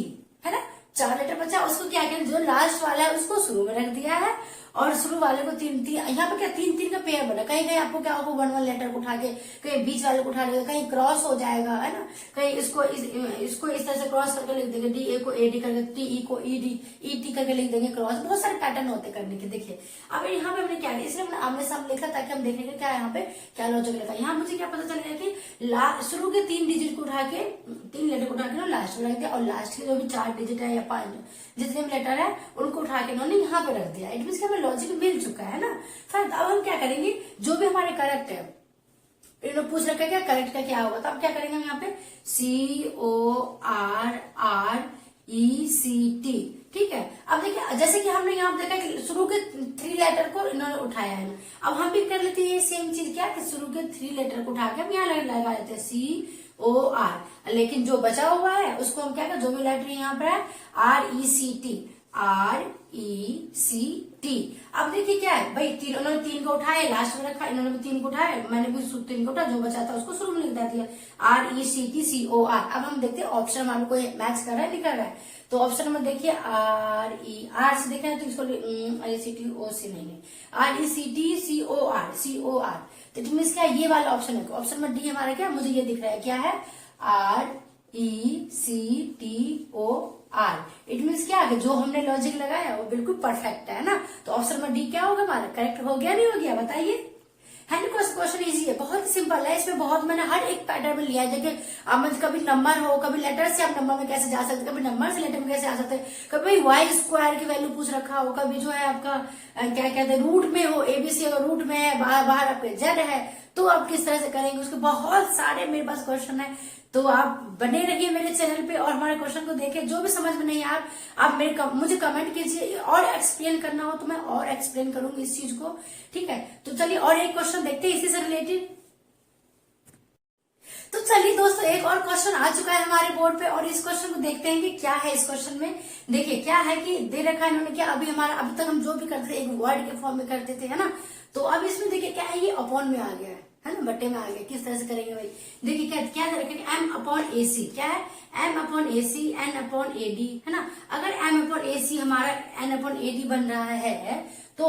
है ना, 4 लेटर बचा, उसको क्या किया, जो लास्ट वाला है उसको शुरू में रख दिया है और शुरू वाले को 3 यहाँ पे क्या 3 का पेयर बना। कहीं कहीं आपको क्या होगा, 1 लेटर को उठा के कहीं बीच वाले को उठा लेगा, कहीं क्रॉस हो जाएगा है ना, कहीं इसको इस तरह से क्रॉस करके लिख देंगे, DA को AD करके, TE को ET करके लिख देंगे क्रॉस। बहुत सारे पैटर्न होते करने के। देखिए अब यहाँ पे हमने क्या किया, इसलिए हमने आमने सामने लिखा ताकि हम देखेंगे क्या यहाँ पे क्या लॉजिक लिखा। यहाँ मुझे क्या पता चलेगा कि शुरू के 3 डिजिट को उठा के 3 लेटर को उठा के लास्ट में रख दिया और लास्ट के जो भी 4 डिजिट है या 5 जितने भी लेटर है उनको उठा के उन्होंने यहाँ पे रख दिया। इट मीन्स हमें लॉजिक मिल चुका है ना। फिर अब हम क्या करेंगे, जो भी हमारे करेक्ट है, इन्होंने पूछ रखा है क्या करेक्ट का क्या होगा, तो अब क्या करेंगे हम यहाँ पे CORRECT। ठीक है। अब देखिए जैसे कि हमने यहाँ देखा कि शुरू के 3 लेटर को इन्होंने उठाया है, अब हम भी कर लेते हैं सेम चीज, क्या कि शुरू के 3 लेटर को उठा के हम यहाँ लगा लेते हैं COR, लेकिन जो बचा हुआ है उसको हम क्या करें, जो भी लेटर यहाँ पर है RECT। अब देखिए क्या है भाई, उन्होंने 3 को उठाया, लास्ट में रखा, इन्होंने भी 3 को उठाया, मैंने भी 3 को उठाया, जो बचा था उसको शुरू में लिख दिया RECT। अब हम देखते हैं ऑप्शन हमारे को मैच कर रहा है, लिखा रहा है। तो ऑप्शन नंबर देखिए R से देख रहे हैं तो इसको RECTOC नहीं, RECTCOR। तो इट मीन्स क्या, ये वाला ऑप्शन है। ऑप्शन नंबर डी हमारा क्या, मुझे ये दिख रहा है क्या है, RECTOR। इट मीन्स क्या है, जो हमने लॉजिक लगाया वो बिल्कुल परफेक्ट है ना। तो ऑप्शन नंबर डी क्या होगा हमारा, करेक्ट हो गया नहीं हो गया, बताइए। है ना, क्वेश्चन इजी है, बहुत सिंपल है। इसमें बहुत मैंने हर एक पैटर्न में लिया है। देखिए कभी नंबर हो, कभी लेटर से आप नंबर में कैसे जा सकते, कभी नंबर से लेटर में कैसे आ सकते हैं, कभी वाई स्क्वायर की वैल्यू पूछ रखा हो, कभी जो है आपका क्या कहते हैं रूट में हो, ABC अगर रूट में है, बाहर आपके जेड है तो आप किस तरह से करेंगे, उसके बहुत सारे मेरे पास क्वेश्चन है। तो आप बने रहिए मेरे चैनल पे और हमारे क्वेश्चन को देखें। जो भी समझ में नहीं आया आप मुझे कमेंट कीजिए, और एक्सप्लेन करना हो तो मैं और एक्सप्लेन करूंगी इस चीज को। ठीक है, तो चलिए और एक क्वेश्चन देखते हैं इसी से रिलेटेड। तो चलिए दोस्तों, एक और क्वेश्चन आ चुका है हमारे बोर्ड पे और इस क्वेश्चन को देखते हैं कि क्या है इस क्वेश्चन में। देखिए क्या है कि दे रखा है इन्होंने क्या, अभी तक हम जो भी करते थे एक वर्ड के फॉर्म में करते थे, है ना। तो अब इसमें देखिए क्या है, ये अपॉन में आ गया है ना, बट्टे में आ गया। किस तरह से करेंगे भाई, देखिए क्या दे रखेंगे, M/AC। क्या है, M/AC, N/AD है ना। अगर M/AC हमारा N/AD बन रहा है तो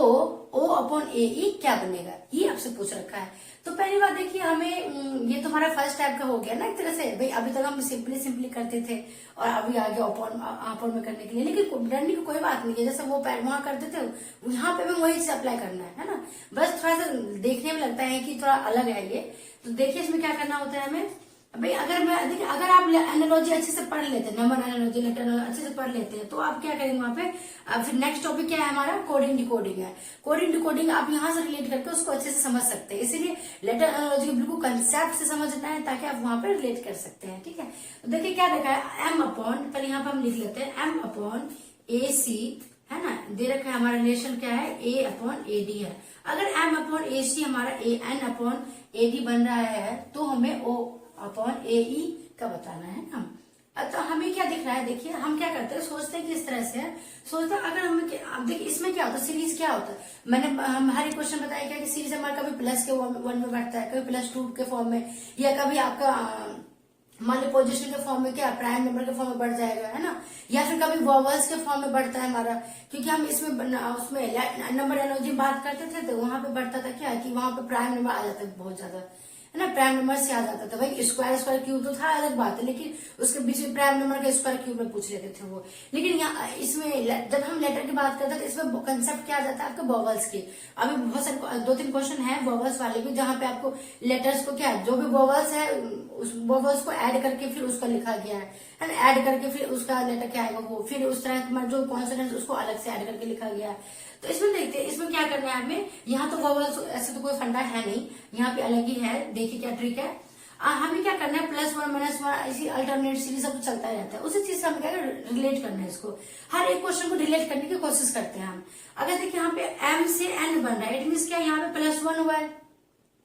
O/AE क्या बनेगा, ये आपसे पूछ रखा है। तो पहली बात देखिए, हमें ये तो हमारा फर्स्ट टाइप का हो गया ना एक तरह से भाई। अभी तक हम सिंपली करते थे और अभी आ गया अपॉन में करने के लिए, लेकिन डरने की कोई बात नहीं है। जैसे वो वहां करते थे यहाँ पे भी वही चीज अप्लाई करना है ना। बस थोड़ा सा देखने में लगता है कि थोड़ा अलग है ये। तो देखिए इसमें क्या करना होता है हमें भाई, अगर आप एनालॉजी अच्छे से पढ़ लेते हैं, नंबर एनालॉजी लेटर अच्छे से पढ़ लेते हैं, तो आप क्या करेंगे वहां पे। फिर नेक्स्ट टॉपिक क्या है हमारा, कोडिंग डिकोडिंग है। कोडिंग डिकोडिंग आप यहाँ से रिलेट करके उसको अच्छे से समझ सकते हैं। इसीलिए लेटर एनालॉजी को बिल्कुल कंसेप्ट से समझना है ताकि आप वहां पे रिलेट कर सकते हैं। ठीक है, तो देखिए क्या देखा है, पर यहाँ पे हम लिख लेते हैं M/AC है ना। दे रखा है हमारा रिलेशन क्या है, A/AD है। अगर M/AC हमारा N/AD बन रहा है तो हमें O/AE का बताना है ना। तो हमें क्या दिख रहा है, देखिए हम क्या करते हैं, सोचते हैं कि इस तरह से सोचते हैं। अगर हमें अब देखिए इसमें क्या होता है, सीरीज क्या होता है, मैंने हर एक क्वेश्चन बताया क्या कि सीरीज हमारा कभी प्लस के 1 में बैठता है, कभी +2 के फॉर्म में, या कभी आपका मान लो पोजिशन के फॉर्म में क्या प्राइम नंबर के फॉर्म में बढ़ जाएगा, है ना। या फिर कभी वॉवल्स के फॉर्म में बढ़ता है हमारा, क्योंकि हम उसमें नंबर एनालॉजी बात करते थे तो वहां पे बढ़ता था क्या कि वहां पे प्राइम नंबर आ जाता है बहुत ज्यादा, है ना, प्राइम नंबर से आ जाता था। भाई स्क्वायर स्क्वायर क्यूब तो था अलग बात है, लेकिन उसके बीच में प्राइम नंबर का स्क्वायर क्यूब में पूछ लेते थे वो। लेकिन यहाँ इसमें जब हम लेटर की बात करते हैं तो इसमें कंसेप्ट क्या आ जाता है आपके वोवेल्स की। अभी बहुत सारे 2-3 क्वेश्चन है वोवेल्स वाले भी, जहाँ पे आपको लेटर्स को क्या जो भी वोवेल्स है उस वोवेल्स को ऐड करके फिर उसका लिखा गया है ना, ऐड करके फिर उसका लेटर क्या आएगा वो, फिर उस तरह जो कॉन्सोनेंट उसको अलग से ऐड करके लिखा गया है। तो इसमें देखते हैं इसमें क्या करना है हमें। यहाँ तो वोवेल्स ऐसे तो कोई फंडा है नहीं, यहाँ पे अलग ही है। देखिए क्या ट्रिक है, हमें क्या करना है +1 -1 इसी अल्टरनेट सीरीज सब चलता रहता है, उसी चीज से हमें क्या रिलेट करना है इसको। हर एक क्वेश्चन को रिलेट करने की कोशिश करते हैं हम। अगर देखिए यहाँ पे m से n बन रहा है, इट मीन क्या यहाँ पे +1 हुआ है,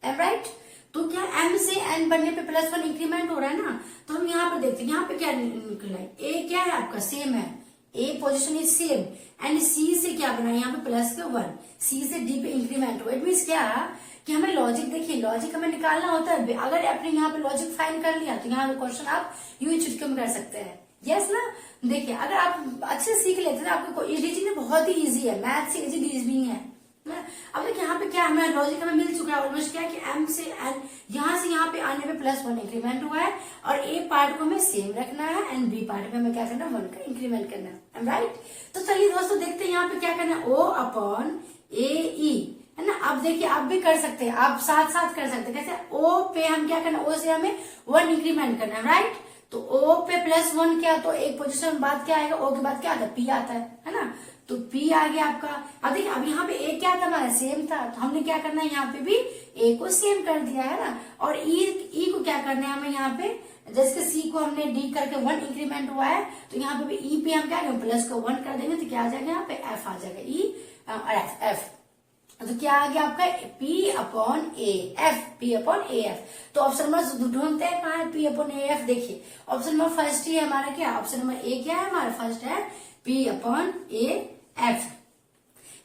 एम राइट। तो क्या m से n बनने पे +1 इंक्रीमेंट हो रहा है ना। तो हम यहाँ पे देखते हैं यहाँ पे क्या निकला है, a क्या है आपका सेम है, ए पोजिशन इज सेम, एंड सी से क्या बना है यहाँ पे +1, सी से डी पे इंक्रीमेंट हुआ। इट मीन क्या कि हमें लॉजिक, देखिए लॉजिक हमें निकालना होता है। अगर आपने यहाँ पे लॉजिक फाइंड कर लिया तो यहाँ पे क्वेश्चन आप यूं ही चुटकी में कर सकते हैं, यस ना। देखिए अगर आप अच्छे से सीख लेते हैं आपको रीजनिंग बहुत ही इजी है, मैथ से इजी रीजनिंग है ना। अब देखिए यहाँ पे क्या हमें लॉजिक हमें मिल चुका है ऑलमोस्ट, क्या है कि m से n यहाँ से यहाँ पे आने पे +1 इंक्रीमेंट हुआ है, और a पार्ट को हमें सेम रखना है एंड b पार्ट में हमें क्या करना है 1 का इंक्रीमेंट करना है, राइट। तो चलिए दोस्तों देखते हैं यहाँ पे क्या करना है, O/AE है ना। अब देखिए आप भी कर सकते हैं, आप साथ साथ कर सकते हैं। कैसे, O पे हम क्या करना है, O से हमें 1 इंक्रीमेंट करना है, राइट। तो O पे +1 क्या, तो एक पोजीशन बाद क्या आएगा, O के बाद क्या आता है, P आता है ना। तो P आ गया आपका। अब देखिए अब यहाँ पे A क्या था हमारा, सेम था, तो हमने क्या करना है यहाँ पे भी A को सेम कर दिया है ना। और E को क्या करना है हमें यहाँ पे, जैसे C को हमने D करके 1 इंक्रीमेंट हुआ है, तो यहाँ पे भी E पे हम क्या करेंगे प्लस को 1 कर देंगे, तो क्या आ जाएगा यहाँ पे F आ जाएगा, E और F। तो क्या आ गया आपका P/AF, P/AF। तो ऑप्शन नंबर ढूंढते हैं कहाँ है, P/AF। देखिए ऑप्शन नंबर फर्स्ट ही है हमारा, क्या ऑप्शन नंबर ए क्या है हमारा, फर्स्ट है P/AF,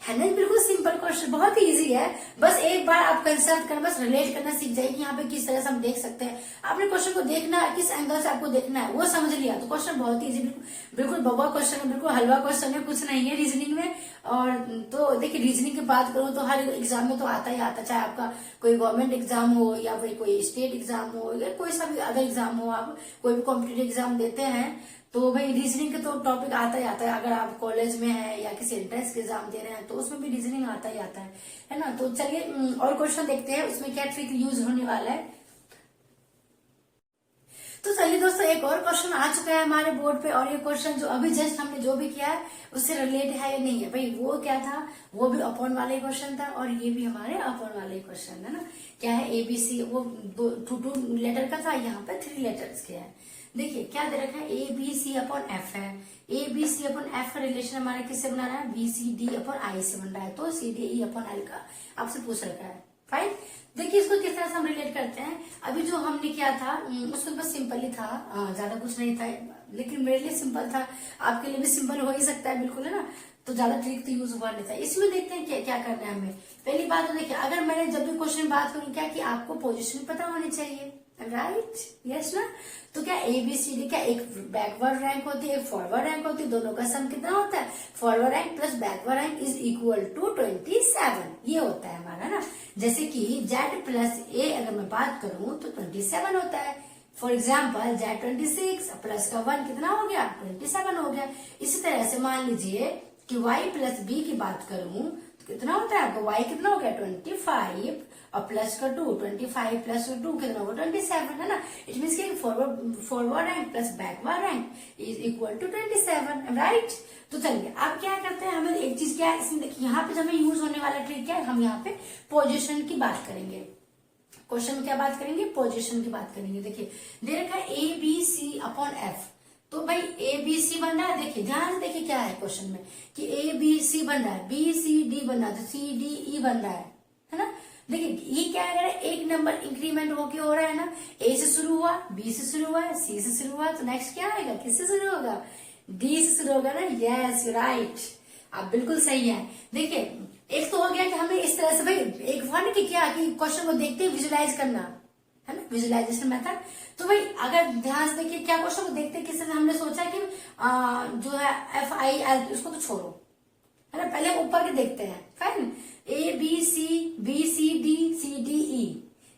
है ना। बिल्कुल सिंपल क्वेश्चन, बहुत ही इजी है। बस एक बार आप कंसल्ट करना, बस रिलेट करना सीख जाइए कि यहाँ पे किस तरह से हम देख सकते हैं। आपने क्वेश्चन को देखना है, किस एंगल से आपको देखना है वो समझ लिया तो क्वेश्चन बहुत ही इजी, बिल्कुल बब्बा क्वेश्चन है, बिल्कुल हलवा क्वेश्चन है, कुछ नहीं है रीजनिंग में। और तो देखिए रीजनिंग की बात करूं तो हर एग्जाम में तो आता ही आता, चाहे आपका कोई गवर्नमेंट एग्जाम हो या फिर कोई स्टेट एग्जाम हो या कोई सा भी अदर एग्जाम हो, आप कोई भी कॉम्पिटेटिव एग्जाम देते हैं तो भाई रीजनिंग का तो टॉपिक आता ही आता है। अगर आप कॉलेज में है या किसी एंट्रेंस के एग्जाम दे रहे हैं तो उसमें भी रीजनिंग आता ही आता है ना। तो चलिए और क्वेश्चन देखते हैं उसमें क्या ट्रिक यूज होने वाला है। तो चलिए दोस्तों एक और क्वेश्चन आ चुका है हमारे बोर्ड पे, और ये क्वेश्चन जो अभी जस्ट हमने जो भी किया है उससे रिलेटेड है या नहीं है। भाई वो क्या था, वो भी अपॉन वाला ही क्वेश्चन था और ये भी हमारे अपॉन वाला ही क्वेश्चन है ना। क्या है, ABC, वो 2 लेटर का था, यहाँ पे 3 लेटर्स के है। देखिए क्या दे रखा है, ABC/F है। ABC/F का रिलेशन हमारा किससे बना रहा है, BCD/I से बन रहा है, तो CDE/L का आपसे पूछ रखा है, फाइन। देखिए इसको किस तरह से हम रिलेट करते हैं। अभी जो हमने किया था उसमें बस सिंपल ही था, ज्यादा कुछ नहीं था, लेकिन मेरे लिए सिंपल था, आपके लिए भी सिंपल हो ही सकता है, बिल्कुल है ना। तो ज्यादा ट्रिक तो यूज हुआ नहीं था। इसमें देखते हैं क्या क्या करना है हमें। पहली बात तो देखिए, अगर मैंने जब भी क्वेश्चन बात करूँ क्या कि आपको पोजीशन पता होनी चाहिए, राइट, यस ना। तो क्या ABCD क्या एक बैकवर्ड रैंक होती है, एक फॉरवर्ड रैंक होती है, दोनों का सम कितना होता है, forward rank plus backward rank is equal to 27, ये होता है हमारा ना। जैसे कि Z+A अगर मैं बात करूं तो 27 होता है। फॉर एग्जाम्पल Z26 प्लस का 1 कितना हो गया, 27 हो गया। इसी तरह से मान लीजिए कि Y+B की बात करूं तो कितना होता है आपको, Y कितना हो गया 25 और प्लस का 2, 25 प्लस 2 कितना होगा 27, है ना। इट मीन्स कि forward rank plus backward rank is equal to 27, right. तो चलिए अब क्या करते हैं, हमें एक चीज क्या है इसमें देखिए, यहाँ पे हमें यूज होने वाला ट्रिक क्या है, हम यहाँ पे पोजिशन की बात करेंगे। क्वेश्चन में क्या बात करेंगे, पोजिशन की बात करेंगे। देखिए दे रखा है ABC/F, तो भाई ABC बन रहा है। देखिए ध्यान से देखिए क्या है क्वेश्चन में कि ABC बन रहा है, BCD बन रहा है, तो CDE बन रहा है ना। देखिए ये क्या है, एक नंबर इंक्रीमेंट होके हो रहा है ना। A से शुरू हुआ, B से शुरू हुआ, C से शुरू हुआ, तो नेक्स्ट क्या आएगा, किससे शुरू होगा, D से शुरू होगा ना। यस राइट, आप बिल्कुल सही है। देखिए एक तो हो गया कि हमें इस तरह से भाई एक वन की क्या कि क्वेश्चन को देखते ही विजुलाइज करना है ना, विजुलाइजेशन मेथड। तो भाई अगर ध्यान से देखिए क्या क्वेश्चन को देखते किस तरह हमने सोचा कि जो है FIL उसको तो छोड़ो, है ना, पहले हम ऊपर के देखते हैं, फाइन। ABCBCDCDE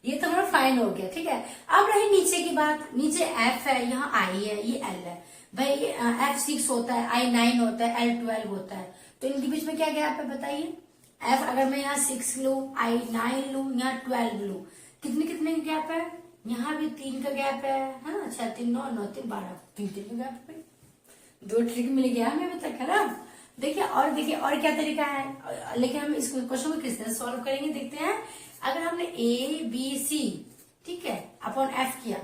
ये तो हमारा फाइन हो गया, ठीक है। अब रही नीचे की बात, नीचे एफ है, यहाँ आई है, ये एल है। भाई एफ 6 होता है, आई 9 होता है, एल 12 होता है, तो इनके बीच में क्या गैप है बताइए। एफ अगर मैं यहाँ 6 लू, आई 9 लू, यहाँ 12 लू, कितने कितने का गैप है, यहाँ भी 3 का गैप है ना, 6 3 9 9 3 12, 3 का गैप है। 2 ट्रिक मिल गया हमें अभी तक, है ना। देखिए और क्या तरीका है, लेकिन हम इस क्वेश्चन को किस तरह सॉल्व करेंगे देखते हैं। अगर हमने ए बी सी, ठीक है, अपॉन एफ किया,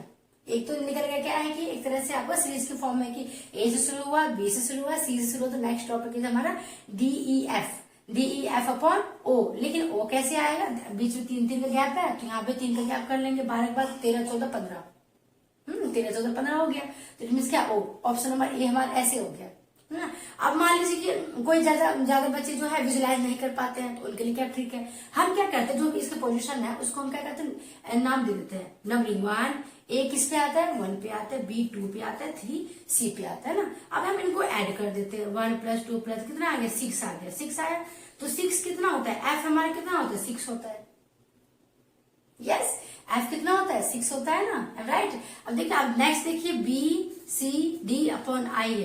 एक तो निकल गया क्या है कि एक तरह से आपका सीरीज के फॉर्म में कि ए से शुरू हुआ, बी से शुरू हुआ, सी से शुरू हुआ, तो नेक्स्ट टॉपिक है हमारा D E F upon O. लेकिन ओ कैसे आएगा, बीच में 3 का गैप है, तो यहाँ पे 3 का गैप कर लेंगे, 12 के बाद 13 14 15, 13 14 15 हो गया, तो इट मीन्स क्या ओ, ऑप्शन नंबर ए हमारा ऐसे हो गया, है ना। अब मान लीजिए कि कोई ज्यादा बच्चे जो है विजुलाइज नहीं कर पाते हैं, तो उनके लिए क्या ट्रिक है, हम क्या करते हैं, जो भी इसके पोजीशन है उसको हम क्या करते हैं, नाम दे देते हैं। नंबरिंग 1 ए किस पे आता है, 1 पे आता है, बी 2 पे आता है, 3 सी पे आता है ना। अब हम इनको ऐड कर देते हैं, 1 + 2 + कितना आ गया, 6 आ गया, 6 आया, तो 6 कितना होता है, एफ हमारा कितना होता है, 6 होता है। यस, एफ कितना होता है, 6 होता है ना, राइट। अब देखिए, अब नेक्स्ट देखिए B C D upon I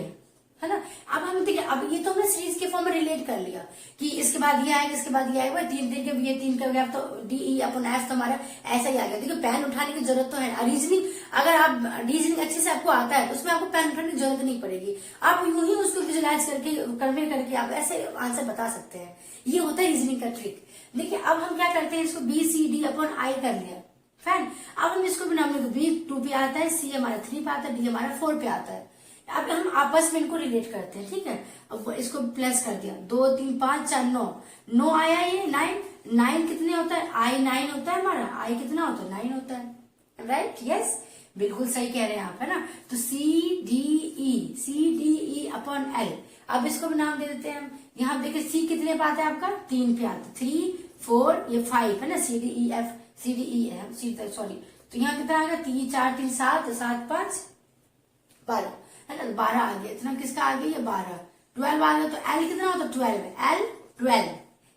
है ना। अब हम देखिए, अब ये तो हमने सीरीज के फॉर्म में रिलेट कर लिया कि इसके बाद ये आएगा, इसके बाद ये आएगा, 3 का गैप, तो डी ई अपॉन एफ तो हमारा ऐसा ही आ गया। देखिए पेन उठाने की जरूरत तो है, रीजनिंग अगर आप रीजनिंग अच्छे से आपको आता है तो उसमें आपको पेन उठाने की जरूरत नहीं पड़ेगी, आप यूं ही उसको विजुलाइज करके कन्वे करके आप ऐसे आंसर बता सकते हैं। ये होता है रीजनिंग का ट्रिक। देखिए अब हम क्या करते हैं, इसको B C D upon I कर लिया, फैन। अब हम इसको भी नाम लेंगे, बी 2 पे आता है, सी हमारा 3 पे आता है, डी हमारा 4 पे आता है। अब हम आपस में इनको रिलेट करते हैं, ठीक है। अब इसको प्लस कर दिया, 2 3 5 4 9 आया, ये 9 कितने होता है, आई 9 होता है हमारा, आई कितना होता है, 9 होता है, राइट। यस, बिल्कुल सही कह रहे हैं आप, है ना। तो C D E upon L, अब इसको भी नाम दे देते हैं हम। यहाँ देखिए सी कितने पे आता है आपका, 3 पे आता है, 3 4 ये 5 है ना, C D E F, C D E है, सॉरी, तो यहाँ कितना आ गया, 3 4 3 7 7 5 12 है ना, 12 आ गया, इतना किसका आ गया, ये 12 12 आ गया, तो एल कितना होता है, 12, एल 12,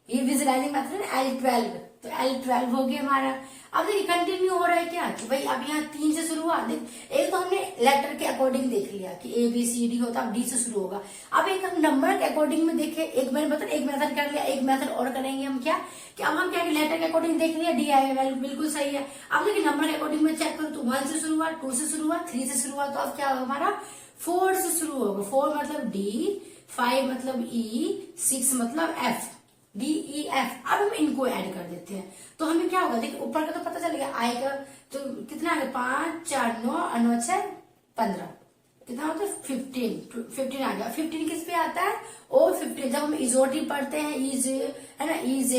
ये विजुलाइजिंग मेथड है, एल 12, तो एल 12 हो गया हमारा। अब देखिए कंटिन्यू हो रहा है क्या, कि भाई अब यहाँ 3 से शुरू हुआ, देख एक तो हमने लेटर के अकॉर्डिंग देख लिया कि ए बी सी डी होता, अब डी से शुरू होगा। अब एक हम नंबर के अकॉर्डिंग में देखे, एक मैंने बता, एक मेथड कर लिया, एक मेथड और करेंगे हम क्या, कि अब हम क्या लेटर के अकॉर्डिंग देख लिया, डी आएगा, बिल्कुल सही है। अब देखिए नंबर के अकॉर्डिंग में चेक करो, तो 1 से शुरू हुआ, 2 से शुरू हुआ, 3 से शुरू हुआ, तो अब क्या होगा हमारा 4 से शुरू होगा, 4 मतलब डी, 5 मतलब ई, 6 मतलब एफ, डी ई एफ। अब हम इनको ऐड कर देते हैं, तो हमें क्या होगा, देखिए ऊपर का तो पता चलेगा, आई का तो कितना आ गया, 5 4 9 और 9 6 15, कितना होता है 15 आ गया। 15 किस पे आता है, ओ 15, जब हम इजोटी पढ़ते हैं, इज है ना, इज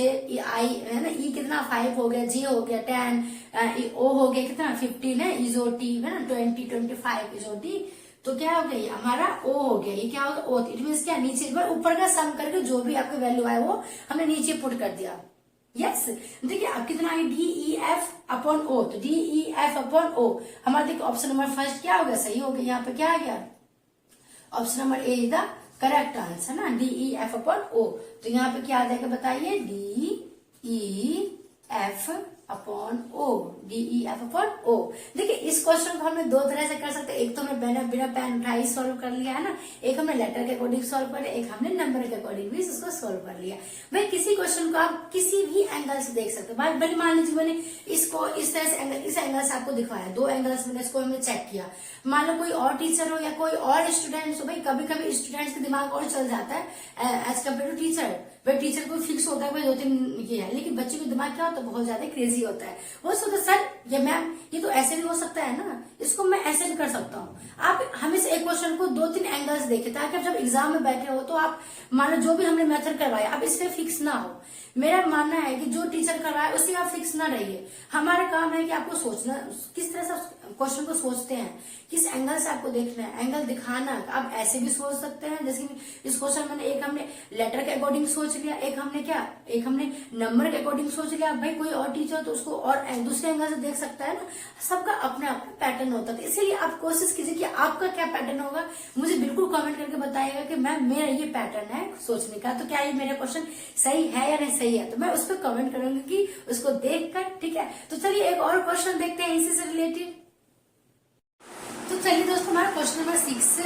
आई है ना, ई कितना 5 हो गया, जे हो गया 10, ओ हो गया कितना 15 है, इजोटी है ना 20 25 इजोटी, तो क्या हो गया, ये हमारा ओ हो गया, ये क्या होगा ओ। इट मीन क्या, नीचे ऊपर का सम करके जो भी आपका वैल्यू आए वो हमने नीचे पुट कर दिया। यस, देखिए अब कितना है, D E F upon O, तो D E F upon O हमारा देखिए ऑप्शन नंबर फर्स्ट क्या हो गया, सही हो गया। यहाँ पे क्या आ गया, option number A is the correct answer ना, D E F upon O. तो यहाँ पे क्या आ जाएगा बताइए, D E F upon O, D E F upon O. देखिए इस क्वेश्चन को हमने 2 तरह से कर सकते हैं, एक तो हमने बिना पेन उठाए सॉल्व कर लिया है ना, एक हमने लेटर के अकॉर्डिंग सॉल्व कर लिया, एक हमने नंबर के अकॉर्डिंग भी इसको सॉल्व कर लिया। भाई किसी क्वेश्चन को आप किसी भी एंगल से देख सकते हो। भले मान लीजिए मैंने इसको इस तरह से इस एंगल से आपको दिखवाया, 2 एंगल्स मैंने इसको हमने चेक किया। मान लो कोई और टीचर हो या कोई और स्टूडेंट हो, भाई कभी कभी स्टूडेंट्स का दिमाग और चल जाता है एज कम्पेयर टू टीचर। भाई टीचर को फिक्स होता है भाई 2-3 ये है, लेकिन बच्चे का दिमाग क्या होता है, बहुत ज्यादा क्रेजी होता है। वो सोचता सर ये मैम ये तो ऐसे भी हो सकता है ना, इसको मैं ऐसे भी कर सकता हूँ। आप हमेशा एक क्वेश्चन को 2-3 एंगल्स देखें, ताकि आप जब एग्जाम में बैठे हो तो आप मान लो जो भी हमने मेथड करवाया आप इस पे फिक्स ना हो। मेरा मानना है कि जो टीचर कर रहा है उसी आप फिक्स ना रहिए। हमारा काम है कि आपको सोचना, किस तरह से क्वेश्चन को सोचते हैं, किस एंगल से आपको देखना है, एंगल दिखाना। आप ऐसे भी सोच सकते हैं, जैसे कि इस क्वेश्चन मैंने एक हमने लेटर के अकॉर्डिंग सोच लिया, एक हमने नंबर के अकॉर्डिंग सोच लिया। भाई कोई और टीचर तो उसको और दूसरे एंगल से देख सकता है ना, सबका अपना अपना पैटर्न होता है। इसीलिए आप कोशिश कीजिए कि आपका क्या पैटर्न होगा, मुझे बिल्कुल कमेंट करके बताइएगा कि मैम मेरा ये पैटर्न है सोचने का, तो क्या ये मेरा क्वेश्चन सही है या नहीं सही है, तो मैं उस पर कमेंट करूंगी कि उसको देखकर, ठीक है। तो चलिए एक और क्वेश्चन देखते हैं इसी से रिलेटेड। तो चलिए दोस्तों, हमारा क्वेश्चन नंबर 6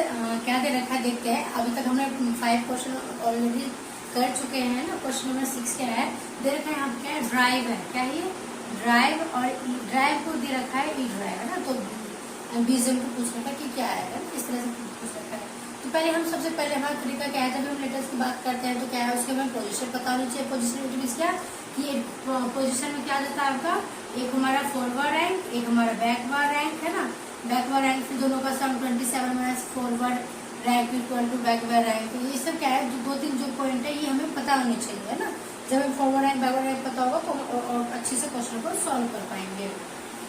क्या दे रखा है देखते हैं। अभी तक हमने 5 क्वेश्चन ऑलरेडी कर चुके हैं ना। क्वेश्चन नंबर 6 क्या है, दे रखा है यहाँ पे क्या है, ड्राइव है, क्या है ये ड्राइव, और ड्राइव को दे रखा है ई ड्राइव है ना। तो बीजन को पूछने का कि क्या है, इस तरह से पूछ रखा है। तो पहले हम सबसे पहले हमारा तरीका क्या है, जब हम लेटर्स की बात करते हैं तो क्या है, उसके हमें पोजीशन पता होनी चाहिए। पोजीशन मीन्स क्या कि पोजीशन में क्या आ जाता है आपका, एक हमारा फॉरवर्ड रैंक, एक हमारा बैकवर्ड रैंक है ना। बैकवर्ड रैंक फिर दोनों का sum 27 minus forward rank equal to backward rank. ये सब क्या है, दो तीन जो पॉइंट है ये हमें पता होनी चाहिए है ना। जब हमें फॉरवर्ड रैंक बैकवर्ड रैंक पता होगा तो और अच्छे से क्वेश्चन को सॉल्व कर पाएंगे।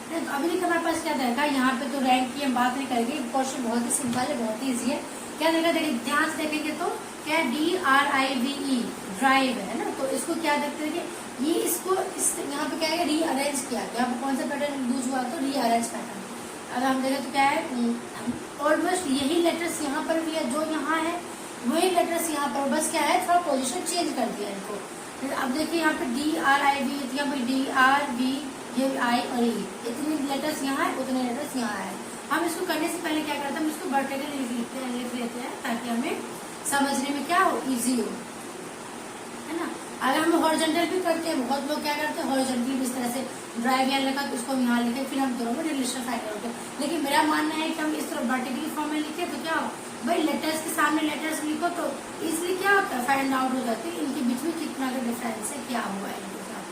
तो अभी देखिए हमारे पास क्या देगा, यहाँ पे तो रैंक की हम बात नहीं करेंगे, क्वेश्चन बहुत ही सिंपल है, बहुत ही ईजी है। क्या देगा, देखिए ध्यान से देखेंगे तो क्या DRIVE ड्राइव है ना। तो इसको क्या देखते हैं कि ये इसको यहाँ पे क्या है, रीअरेंज किया। यहाँ पे कौन सा पैटर्न यूज हुआ, तो रीअरेंज पैटर्न। अगर हम देखें तो क्या है, ऑलमोस्ट यही लेटर्स यहाँ पर भी है, जो यहाँ है वही लेटर्स यहाँ पर, बस क्या है थोड़ा पोजीशन चेंज कर दिया इनको। फिर अब देखिए यहाँ पे DRIV, यहाँ पे DRV, ये I और E, इतने लेटर्स यहाँ है उतने लेटर्स यहाँ है। हम इसको करने से पहले क्या करते हैं, हम इसको वर्टिकल लिख लेते हैं ताकि हमें समझने में क्या हो, इजी हो, है ना। अगर हम हॉरिजॉन्टल भी करते हैं, बहुत लोग क्या करते हैं हॉरिजॉन्टल भी इस तरह से ड्राइव यहाँ लिखा तो उसको यहाँ लिखे, फिर हम दोनों में रिलेशन फाइंड करते हैं। लेकिन मेरा मानना है कि हम इस तरह वर्टिकली फॉर्म में लिखे तो क्या हो, भाई लेटर्स के सामने लेटर्स लिखो तो इसलिए क्या होता है, फाइंड आउट हो जाती है इनके बीच में कितना का डिफरेंस है, क्या हुआ है इनके साथ,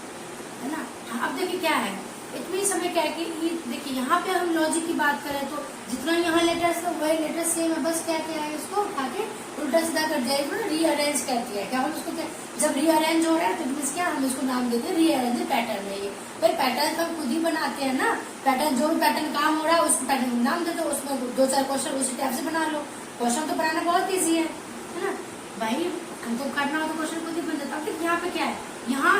है ना। अब देखिए क्या है, इतनी समय क्या है कि देखिए यहाँ पे हम लॉजिक की बात करें तो जितना यहाँ लेटर्स है वही लेटर्स सेम है, बस क्या किया है इसको उठा के उल्टा सीधा कर दिया, इसको रीअरेंज कर दिया। क्या हम इसको जब रीअरेंज हो रहा है तो मीन्स क्या, हम इसको नाम देते हैं रीअरेंज पैटर्न है ये। भाई पैटर्न हम खुद ही बनाते हैं ना, पैटर्न जो भी पैटर्न काम हो रहा है उस पैटर्न को नाम दे दो, उसमें 2-4 क्वेश्चन उसी टाइप से बना लो। क्वेश्चन तो बनाना बहुत ईजी है ना भाई, हमको करना हो तो क्वेश्चन खुद ही बन जाता है। यहाँ पे क्या है, यहाँ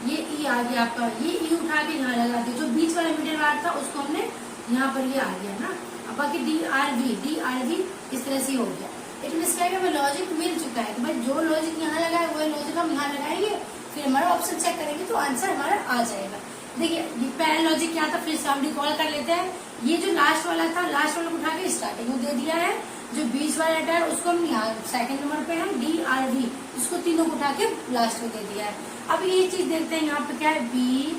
ये ई आ गया आपका, ये ई उठा के यहाँ लगा दिया, जो बीच वाला मिडिल वाला था उसको हमने यहाँ पर ये आ गया ना। अब बाकी DRV इस तरह से हो गया। इट मीन्स क्या है, हमें लॉजिक मिल चुका है कि भाई जो लॉजिक यहाँ लगा है वही लॉजिक हम यहाँ लगाएंगे, फिर हमारा ऑप्शन चेक करेंगे तो आंसर हमारा आ जाएगा। देखिए ये पहला लॉजिक क्या था, फिर से हम रिकॉल कर लेते हैं। ये जो लास्ट वाला था, लास्ट वाला को उठा के स्टार्टिंग में दे दिया है, जो बीच वाला लेटर है उसको हम यहाँ सेकंड नंबर पे हम DRV, उसको तीनों को उठा के लास्ट में दे दिया है। अब ये चीज देखते हैं यहाँ पे क्या है, BEGUM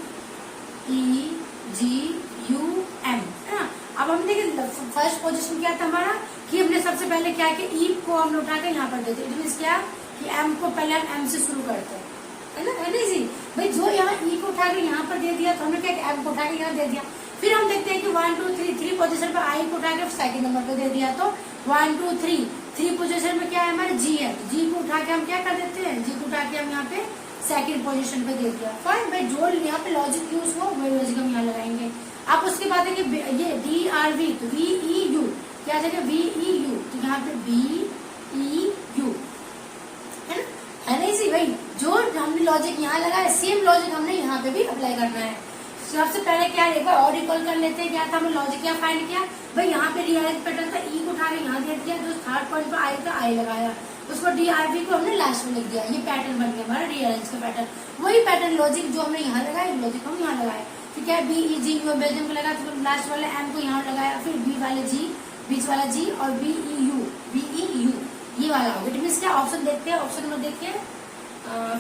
है ना। अब हम देखें फर्स्ट पोजीशन क्या था हमारा, कि हमने सबसे पहले क्या है कि ई को हम उठा के यहाँ पर देते हैं। इट मीन्स क्या कि एम को पहले हम एम से शुरू करते हैं, है ना जी भाई। जो यहाँ ई को उठा के यहाँ पर दे दिया तो हमने क्या एम को उठा के यहाँ दे दिया। फिर हम देखते हैं कि 1 2 3 3 पोजीशन पर आई को उठा के सेकंड नंबर पे दे दिया, तो 1 2 3 पोजीशन में क्या है हमारे जी है, तो जी को उठा के हम क्या कर देते हैं, जी को उठा के हम यहाँ पे सेकंड पोजीशन पे दे दिया। फाइन भाई, जो यहाँ पे लॉजिक यूज हुआ वही लॉजिक हम यहाँ लगाएंगे। अब उसके बाद है कि ये DRV तो VEU क्या जगह VEU, तो यहाँ पे BEU है ना इसी भाई। जो हमने लॉजिक यहाँ लगाया सेम लॉजिक हमने यहाँ पे भी अप्लाई करना है। सबसे पहले क्या है, एक बार और रिकॉल कर लेते हैं, क्या था हमने लॉजिक क्या फाइंड किया, भाई यहाँ पे रीअरेंज पैटर्न था, ई को उठा के यहाँ दे दिया, जो थर्ड पॉइंट पर आई था आई लगाया, उसको DRV को हमने लास्ट में लिख दिया, ये पैटर्न बन गया हमारा रीअरेंज का पैटर्न। वही पैटर्न लॉजिक जो हमने यहाँ लगाया लॉजिक हम यहाँ लगाए, फिर क्या BEGU बेल्जियम को लगाया, फिर लास्ट वाले एम को यहाँ लगाया, फिर बी वाले जी, बीच वाला जी, और BEU ये वाला होगा। इट मीन्स क्या, ऑप्शन देखते हैं, ऑप्शन में देखिए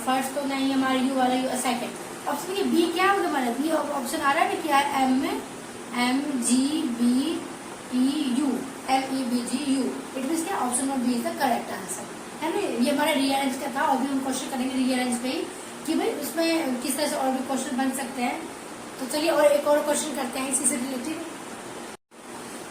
फर्स्ट तो नहीं हमारा यू वाला, यू सेकंड ऑप्शन ये बी क्या होगा हमारा, बी ऑप्शन आ रहा है क्या है, MEGBEU। इट मीन्स क्या, option number B is the correct answer, है ना। ये हमारा रीअरेंज का था, अभी हम क्वेश्चन करेंगे रीअरेंज पे ही कि भाई उसमें किस तरह से और भी क्वेश्चन बन सकते हैं। तो चलिए और एक और क्वेश्चन करते हैं इसी से रिलेटेड।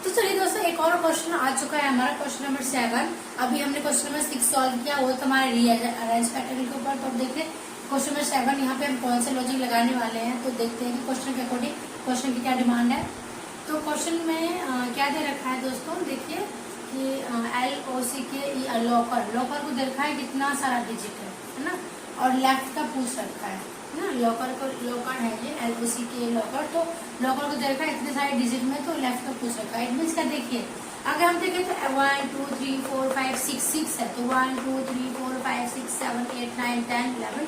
तो चलिए दोस्तों एक और क्वेश्चन आ चुका है हमारा, क्वेश्चन नंबर 7। अभी हमने क्वेश्चन नंबर 6 सॉल्व किया, वो था हमारे रीअरेंज पैटर्न के ऊपर। तो अब देखते हैं क्वेश्चन नंबर 7 यहाँ पे हम कौन से लॉजिक लगाने वाले हैं। तो देखते हैं कि क्वेश्चन के अकॉर्डिंग क्वेश्चन की क्या डिमांड है। तो क्वेश्चन में क्या दे रखा है दोस्तों, देखिए कि LOCK लॉकर को दे रखा है कितना सारा डिजिट है ना। और लेफ्ट का पूछ रखा है ना। लॉकर है ये LOCK लॉकर, तो लॉकर को दे रखा है इतने सारे डिजिट में, तो लेफ्ट का पूछ रखा है। इट मीन्स क्या, देखिए अगर हम देखें तो 1 2 3 4 5 6 है, तो 1 2 3 4 5 6 7 8 9 10 11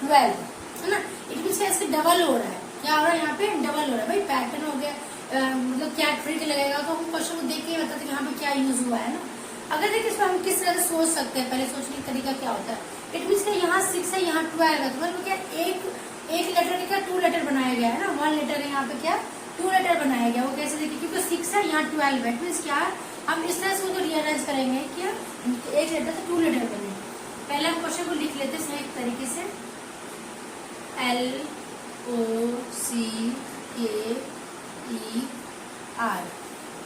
12 है ना। इट मीन्स इसका डबल हो रहा है। क्या हो रहा है यहाँ पे, डबल हो रहा है भाई। पैटर्न हो गया, मतलब क्या ट्रिक लगेगा, तो हम क्वेश्चन को देख के बताते हैं यहाँ पे क्या यूज हुआ है ना। अगर देखिए इसमें हम किस तरह से सोच सकते हैं, पहले सोचने का तरीका क्या होता है। इट मीन्स यहाँ 6 है, यहाँ 12 है, तो मतलब क्या एक लेटर के क्या 2 लेटर बनाया गया है ना। 1 लेटर है यहाँ पे, क्या 2 लेटर बनाया गया। वो कैसे देखिए, क्योंकि 6 है, यहाँ 12 है। इट मीन्स क्या, हम इस तरह से उनको रियलाइज करेंगे कि एक लेटर से 2 लेटर बने। पहले हम क्वेश्चन को लिख लेते हैं सही तरीके से। LOCKER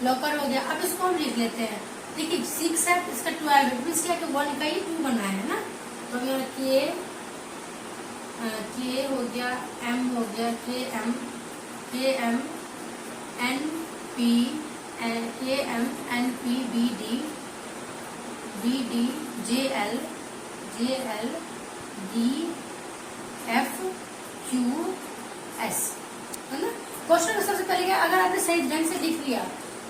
लॉकर हो गया। अब इसको हम लिख लेते हैं। देखिए 6 है, इसका 12 है, मीन्स क्या 1 का ही 2 बना है ना। तो यहाँ के हो गया, M हो गया, KM NP KM NP BD JL DF QS है ना। क्वेश्चन सबसे पहले क्या, अगर आपने सही ढंग से लिख लिया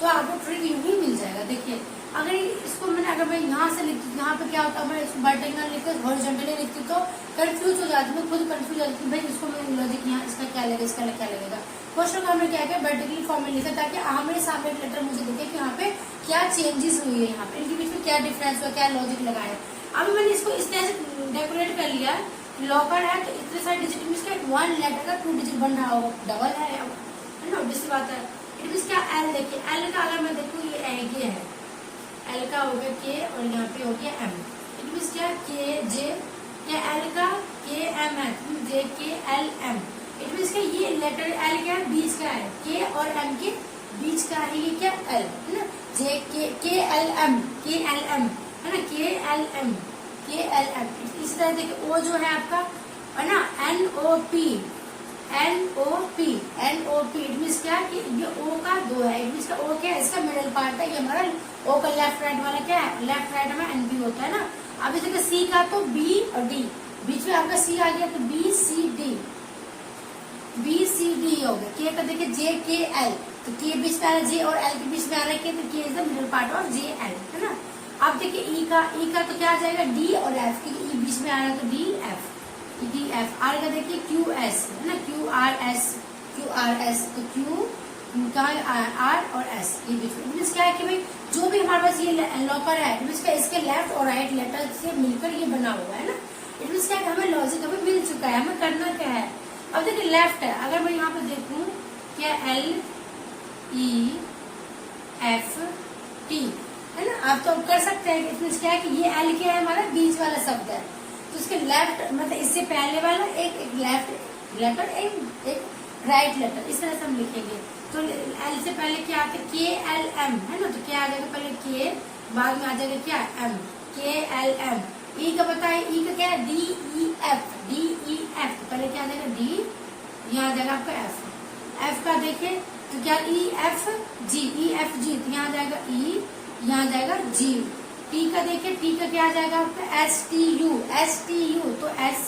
तो आपको ट्रिक यूं ही मिल जाएगा। देखिए अगर इसको अगर मैं यहाँ से लिखती हूँ, यहाँ पे क्या होता है, मैं इसको वर्टिकल लिखती हूँ, हॉरिजॉन्टली लिखती हूँ, तो कंफ्यूज हो जाती हूँ, खुद कंफ्यूज हो जाती हूँ भाई इसको मैं लॉजिक यहाँ इसका क्या लगेगा, इसका क्या लगेगा। क्वेश्चन को हमने क्या किया, वर्टिकली फॉर्म में लिखा ताकि हमारे सामने एक लेटर मुझे दिखे कि यहाँ पे क्या चेंजेस हुई है, यहाँ पे इनके बीच में क्या डिफरेंस हुआ, क्या लॉजिक लगाया। अभी मैंने इसको इस तरह से डेकोरेट कर लिया। लॉकर है तो इतने सारे डिजिट में 1 लेटर का 2 डिजिट बन रहा होगा, डबल है ना, ऑब्वियस बात है। इट मीन्स क्या, एल देखिए, एल का अगर मैं देखूँ ये है, एल का हो गया के और यहाँ पे हो गया एम। इट मीन्स क्या, के जे, क्या एल का KM है, जे KLM। इट मीन्स क्या ये लेटर एल क्या है, बीच का है, के और एम के बीच का है ये क्या, एल है ना। जे KLM है ना, KLM। इसी तरह देखिए ओ जो है आपका है ना, NOP। इट मीन्स क्या कि ये ओ का 2 है। इट मीन्स का ओ क्या है, इसका मिडिल पार्ट है, ये हमारा ओ का लेफ्ट राइट वाला क्या है, लेफ्ट राइट में NP होता है ना। अभी देखिए सी का तो B और D, बीच में आपका C आ गया तो BCD हो गया। के का देखिए JKL, तो के बीच में आ रहा है, जे और एल के बीच में आ रहा है के, तो के is the middle part of JL है ना। अब देखिए ई का तो क्या आ जाएगा, D और F, क्योंकि ई बीच में आ रहा है तो DF। आर का देखिए QS है ना, QRS, तो Q का R और S ये बीच में। मीन्स क्या है कि भाई जो भी हमारे पास ये लॉकर है, मीन्स क्या इसके लेफ्ट और राइट लेटर से मिलकर ये बना हुआ है ना। इट मीन्स क्या है, हमें लॉजिक हमें मिल चुका है, हमें करना क्या है। अब देखिए लेफ्ट है, अगर मैं यहाँ पे देखूं क्या LEFT है ना, आप तो कर सकते हैं। इट मीन्स क्या है कि ये एल क्या है, हमारा बीच वाला शब्द है, तो इसके लेफ्ट मतलब इससे पहले वाला एक लेफ्ट लेटर, एक राइट लेटर, इस तरह से हम लिखेंगे। तो एल से पहले क्या आता है, KLM है ना, तो क्या आ जाएगा, पहले के बाद में आ जाएगा क्या, M, KLM। ई का बताए, ई का क्या है, DEF, तो पहले क्या आ जाएगा D, यहाँ आ जाएगा आपका F का देखिए तो क्या EFG, तो यहाँ आ जाएगा E, यहाँ आ जाएगा G। टी का देखिए, टी का क्या आ जाएगा आपका STU, तो S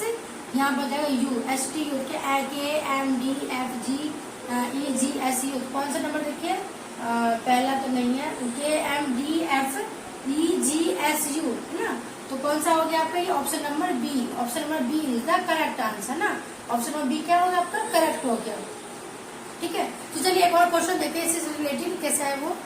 यहाँ पर जाएगा U, STU क्या, KMDFG EGSU। तो कौन सा नंबर देखिए, पहला तो नहीं है, KMDF EGSU है ना। तो कौन सा हो गया आपका, ये option number B is the correct answer ना। ऑप्शन नंबर बी क्या होगा आपका, करेक्ट हो गया। ठीक है, तो चलिए एक और क्वेश्चन देखते हैं इससे रिलेटेड कैसा है वो।